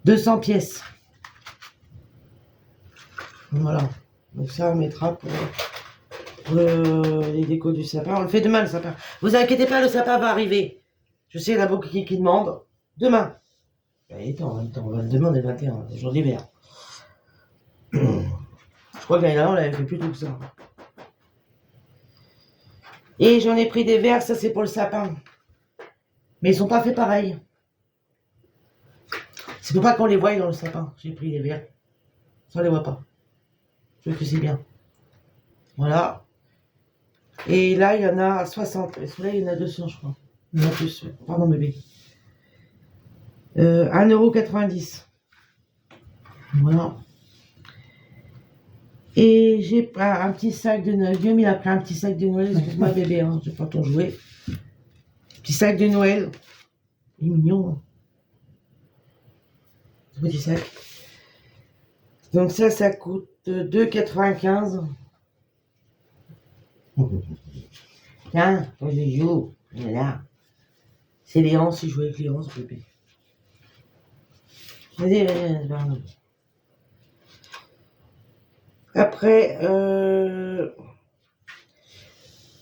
200 pièces. Voilà. Donc ça, on mettra pour les décos du sapin. On le fait demain, le sapin. Vous inquiétez pas, le sapin va arriver. Je sais, il y en a beaucoup qui demandent. Demain. Et en même temps, on va le demander le 21, le jour d'hiver. Je crois que l'année dernière, on l'avait fait plus tôt que ça. Et j'en ai pris des verres, ça c'est pour le sapin. Mais ils sont pas faits pareil. C'est pour pas qu'on les voie dans le sapin. J'ai pris des verres. Ça on les voit pas. Je trouve que c'est bien. Voilà. Et là, il y en a 60. Et celui-là, il y en a 200, je crois. En plus, pardon bébé. 1,90 €. Voilà. Et j'ai pas un petit sac de Noël. Guillaume, il a pris un petit sac de Noël. Excuse-moi bébé, hein, j'ai pas ton jouet. Petit sac de Noël. Il est mignon. Hein. Ce petit sac. Donc ça coûte 2,95 €. Tiens, quand je joue, voilà. C'est Léon, si je joue avec Léon, ce bébé. Vas-y, c'est pas grave. Après,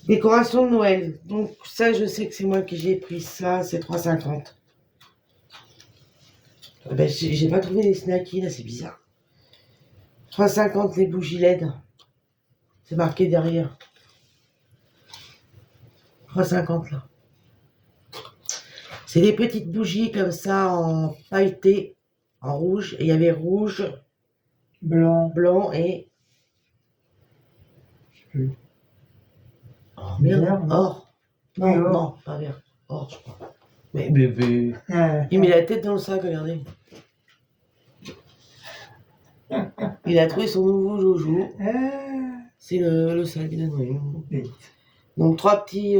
décoration de Noël. Donc ça, je sais que c'est moi qui j'ai pris ça, c'est 3,50 €. Ben, j'ai pas trouvé les snackies, là, c'est bizarre. 3,50 € les bougies LED. C'est marqué derrière. 3,50 € là. C'est des petites bougies comme ça en pailleté, en rouge. Et il y avait rouge, blanc et... Je sais plus. Oh merde, Vert, non? or. Non, Oui, or. non, pas vert. Or, je crois. Mais bébé. Il met la tête dans le sac, regardez. Il a trouvé son nouveau joujou. C'est le sac de Noël. Bête. Donc 3 petits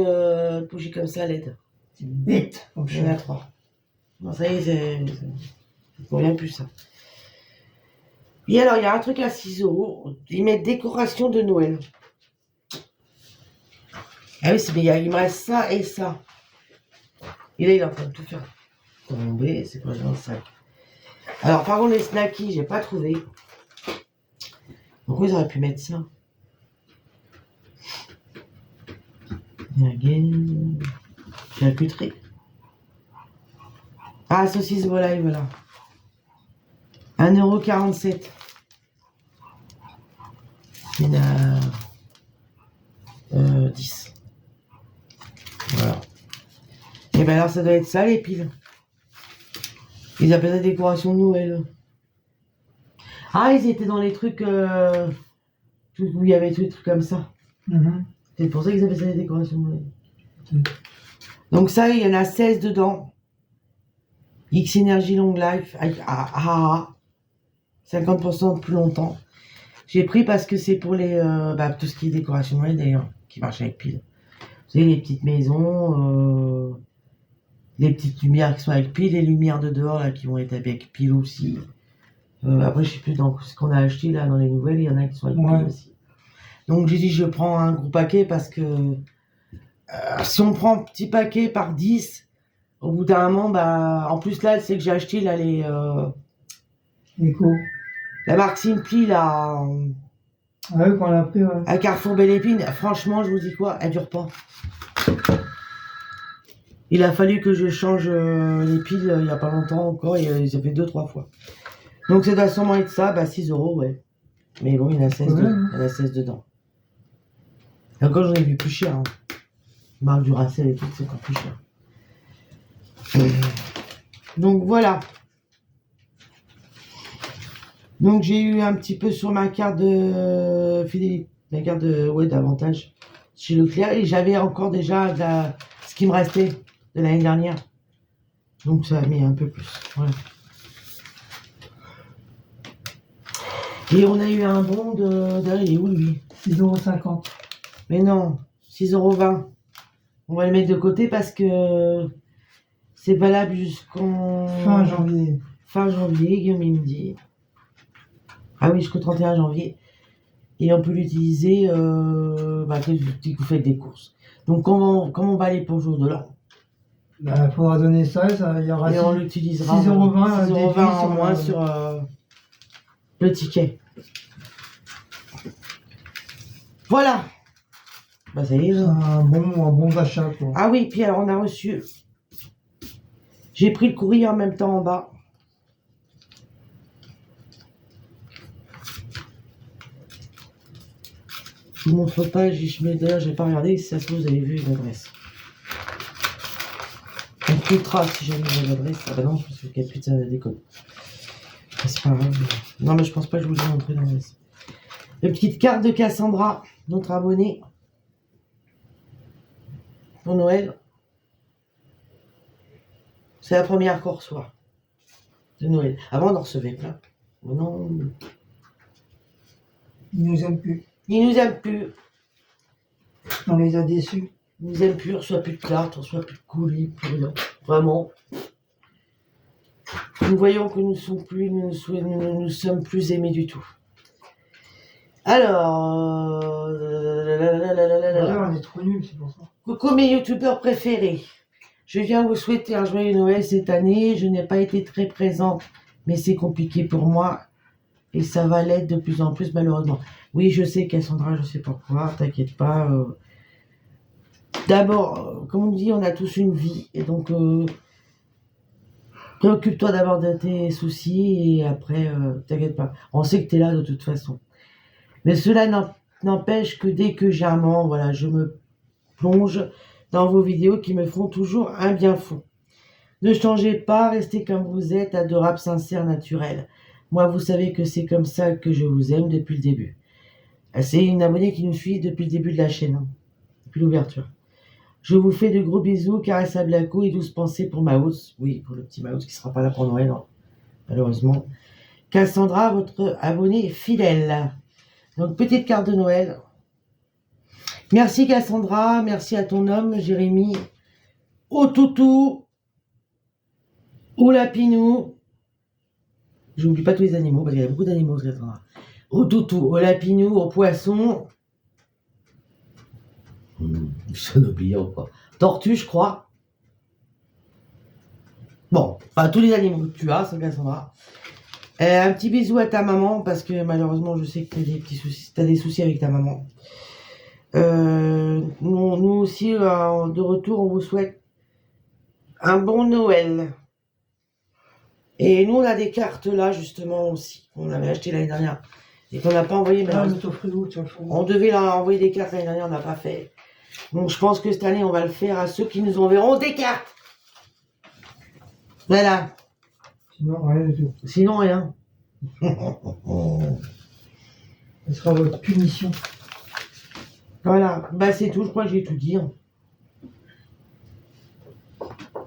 bougies comme ça à LED. C'est bête. Il y en a 3. Bon, ça y est, c'est pour rien plus ça. Et alors, il y a un truc à 6 €. Ils mettent décoration de Noël. Ah oui, il me reste ça et ça. Et là, il est en train de tout faire tomber. C'est quoi dans le sac? Alors, par contre, les snackies, j'ai pas trouvé. Pourquoi ils auraient pu mettre ça? Charcuterie. Ah, saucisse volaille, voilà. 1,47 €. Il y en a 10. Voilà. Et ben alors, ça doit être ça, les piles. Ils appellent ça décoration de Noël. Ah, ils étaient dans les trucs où il y avait tous les trucs comme ça. C'est pour ça qu'ils appellent ça des décorations de Noël. Donc ça, il y en a 16 dedans. X Energy Long Life avec 50% de plus longtemps. J'ai pris parce que c'est pour les tout ce qui est décoration de Noël d'ailleurs, qui marche avec pile. Vous savez, les petites maisons, les petites lumières qui sont avec pile, les lumières de dehors là, qui vont être avec pile aussi. Après, je sais plus dans ce qu'on a acheté là dans les nouvelles, il y en a qui sont avec pile aussi. Donc j'ai dit je prends un gros paquet parce que si on prend un petit paquet par 10, au bout d'un moment, en plus là, c'est que j'ai acheté là les la marque Simply là. Ah oui, qu'on l'a pris, ouais. À Carrefour Belle Épine, franchement, je vous dis quoi, elle dure pas. Il a fallu que je change les piles il y a pas longtemps encore, et ça fait 2-3 fois. Donc ça doit sûrement être ça, 6 €, ouais. Mais bon, il y en a 16, il y en a 16 dedans. Et encore, j'en ai vu plus cher. Hein. Marque Duracell et tout, c'est encore plus cher. Donc voilà. Donc j'ai eu un petit peu sur ma carte de fidélité, la carte d'avantage chez Leclerc, et j'avais encore déjà ce qui me restait de l'année dernière. Donc ça a mis un peu plus. Voilà. Et on a eu un bon il est où lui? 6,50 €. Mais non, 6,20 €. On va le mettre de côté parce que c'est valable jusqu'en fin janvier. Fin janvier, Guillaume il me dit. Ah oui, jusqu'au 31 janvier. Et on peut l'utiliser quand vous faites des courses. Donc, comment on va aller pour le jour de l'an? Il faudra donner ça, il y aura et on l'utilisera 6,20 € en moins sur le ticket. Voilà. Ça y est. Un bon achat, quoi. Ah oui, puis alors on a reçu. J'ai pris le courrier en même temps en bas. Je vous montre pas, d'ailleurs j'ai pas regardé, si ça se trouve vous avez vu l'adresse. On cliquera si jamais vous avez l'adresse. Ah bah non, je pense qu'il n'y a plus de décode. C'est pas grave. Non mais je pense pas que je vous ai montré l'adresse. La petite carte de Cassandra, notre abonnée. Pour Noël. C'est la première qu'on reçoit de Noël. Avant, on en recevait plein. Mais non, Ils nous aiment plus. ils nous aiment plus. On les a déçus. Ils nous aiment plus, on reçoit plus de cartes, on reçoit plus de colis, plus rien. Vraiment. Nous voyons que nous ne sommes plus aimés du tout. Alors... Voilà, on est trop nuls, c'est pour ça. Coucou mes youtubeurs préférés. Je viens vous souhaiter un joyeux Noël cette année. Je n'ai pas été très présente, mais c'est compliqué pour moi. Et ça va l'être de plus en plus malheureusement. Oui, je sais Cassandra, je sais pourquoi, t'inquiète pas. D'abord, comme on dit, on a tous une vie. Et donc, préoccupe-toi d'abord de tes soucis et après, t'inquiète pas. On sait que t'es là de toute façon. Mais cela n'empêche que dès que j'ai un moment, voilà, je me plonge dans vos vidéos qui me font toujours un bien fou. Ne changez pas, restez comme vous êtes, adorable, sincère, naturel. Moi, vous savez que c'est comme ça que je vous aime depuis le début. C'est une abonnée qui nous suit depuis le début de la chaîne, hein, depuis l'ouverture. Je vous fais de gros bisous, caresses à Blaco et douces pensées pour Maus. Oui, pour le petit Maus qui ne sera pas là pour Noël, hein, malheureusement. Cassandra, votre abonnée fidèle. Donc, petite carte de Noël. Merci Cassandra, merci à ton homme, Jérémy. Au toutou, au lapinou. J'oublie pas tous les animaux, parce qu'il y a beaucoup d'animaux, Cassandra. Au toutou, au lapinou, au poisson. Je n'oublie quoi. Tortue, je crois. Bon, enfin, tous les animaux que tu as, c'est Cassandra. Un petit bisou à ta maman, parce que malheureusement, je sais que tu as des petits soucis, t'as des soucis avec ta maman. Nous aussi, de retour, on vous souhaite un bon Noël. Et nous, on a des cartes là, justement, aussi, qu'on avait acheté l'année dernière et qu'on n'a pas envoyé. On devait leur envoyer des cartes l'année dernière, on n'a pas fait. Donc, je pense que cette année, on va le faire à ceux qui nous enverront des cartes. Voilà. Sinon, rien du tout. Sinon, rien. Ce sera votre punition. Voilà. Bah, c'est tout. Je crois que j'ai tout dit. Hein.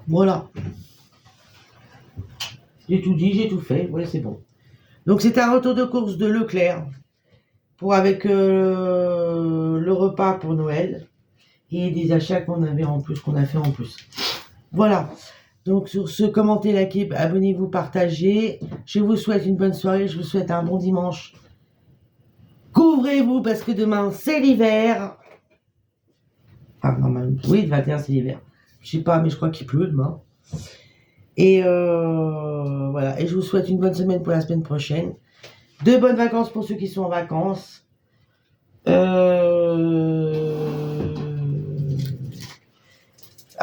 Voilà. J'ai tout dit, j'ai tout fait. Ouais, c'est bon. Donc, c'est un retour de course de Leclerc pour avec le repas pour Noël et des achats qu'on avait en plus, qu'on a fait en plus. Voilà. Donc, sur ce, commentez, likez, abonnez-vous, partagez. Je vous souhaite une bonne soirée. Je vous souhaite un bon dimanche. Couvrez-vous parce que demain, c'est l'hiver. Ah, normalement, oui, le 21, c'est l'hiver. Je sais pas, mais je crois qu'il pleut demain. Et voilà. Et je vous souhaite une bonne semaine pour la semaine prochaine. De bonnes vacances pour ceux qui sont en vacances.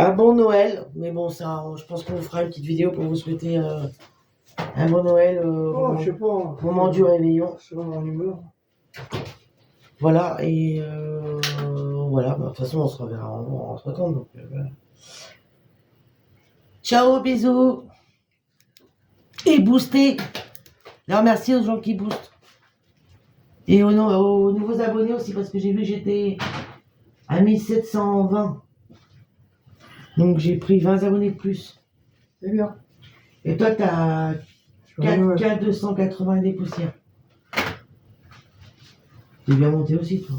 Un bon Noël. Mais bon, ça, je pense qu'on vous fera une petite vidéo pour vous souhaiter un bon Noël Je sais pas. au moment du réveillon. Selon mon humeur. Voilà. Et voilà. Bah, de toute façon, on se reverra entre temps. Donc, voilà. Ciao, bisous. Et boostez. Alors, merci aux gens qui boostent. Et aux nouveaux abonnés aussi, parce que j'ai vu que j'étais à 1720. Donc, j'ai pris 20 abonnés de plus. C'est bien. Et toi, t'as 4 280 et des poussières. T'es bien monté aussi, toi.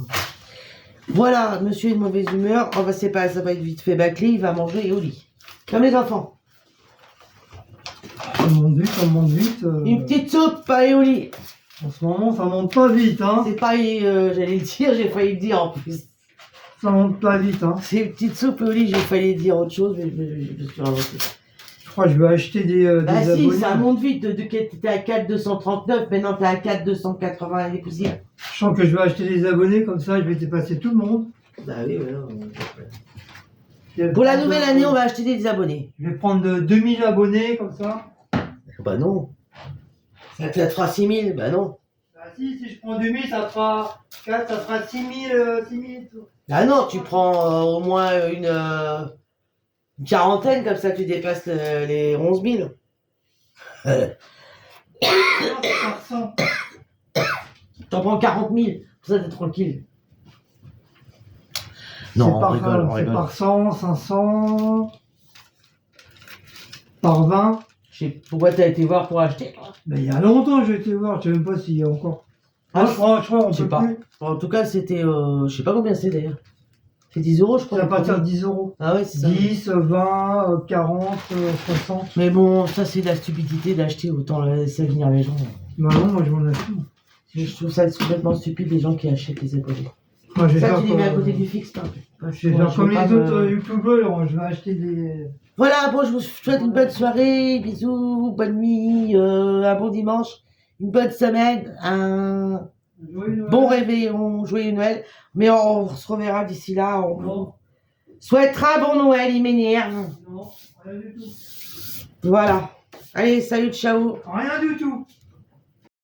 Voilà, monsieur est de mauvaise humeur. On va ça va être vite fait bâclé. Il va manger et au lit. Comme les enfants. Ça monte vite. Une petite soupe, pas et au lit. En ce moment, ça monte pas vite, hein. C'est pas, j'allais le dire, j'ai failli le dire en plus. Ça monte pas vite, hein. C'est une petite soupe au lit, j'ai failli dire autre chose, mais je me suis ravancé. Je crois que je vais acheter des Bah si, abonnés. ça monte vite. T'étais à 4,239, maintenant t'es à 4,280 et des poussières. Je sens que je vais acheter des abonnés, comme ça je vais dépasser tout le monde. Bah oui, voilà. Pour la nouvelle année, on va acheter des abonnés. Je vais prendre 2000 abonnés, comme ça. Bah non. Ça te fera 6000, bah non. Bah si je prends 2000, ça fera 4, ça fera 6000. Ah non, tu prends au moins une quarantaine, comme ça tu dépasses les 11 000. Non, c'est par 100. T'en prends 40 000, pour ça t'es tranquille. Non, on rigole. C'est par 100, 500. par 20. Je sais pourquoi t'as été voir pour acheter, toi. Ben, il y a longtemps que j'ai été voir, je sais même pas s'il y a encore. Ah, je crois, on je sais peut pas. plus. En tout cas, c'était, je sais pas combien c'est d'ailleurs. C'est 10 euros, je crois. C'est à partir de 10 euros. Ah ouais, c'est ça. 10, 20, 40, 60. Mais bon, ça c'est de la stupidité d'acheter, autant laisser venir les gens. Bah non, moi je m'en fous. Je trouve ça complètement stupide les gens qui achètent les abonnés. Moi je vais Ça, faire tu les mets à côté comme, du fixe, toi. je vais faire comme les autres youtubeurs, je vais acheter des. Voilà, bon, je vous souhaite une bonne soirée, bisous, bonne nuit, un bon dimanche, une bonne semaine, un bon réveillon, joyeux Noël. Mais on se reverra d'ici là. On souhaitera un bon Noël, il m'énerve. Non, rien du tout. Voilà. Allez, salut, ciao. Rien du tout.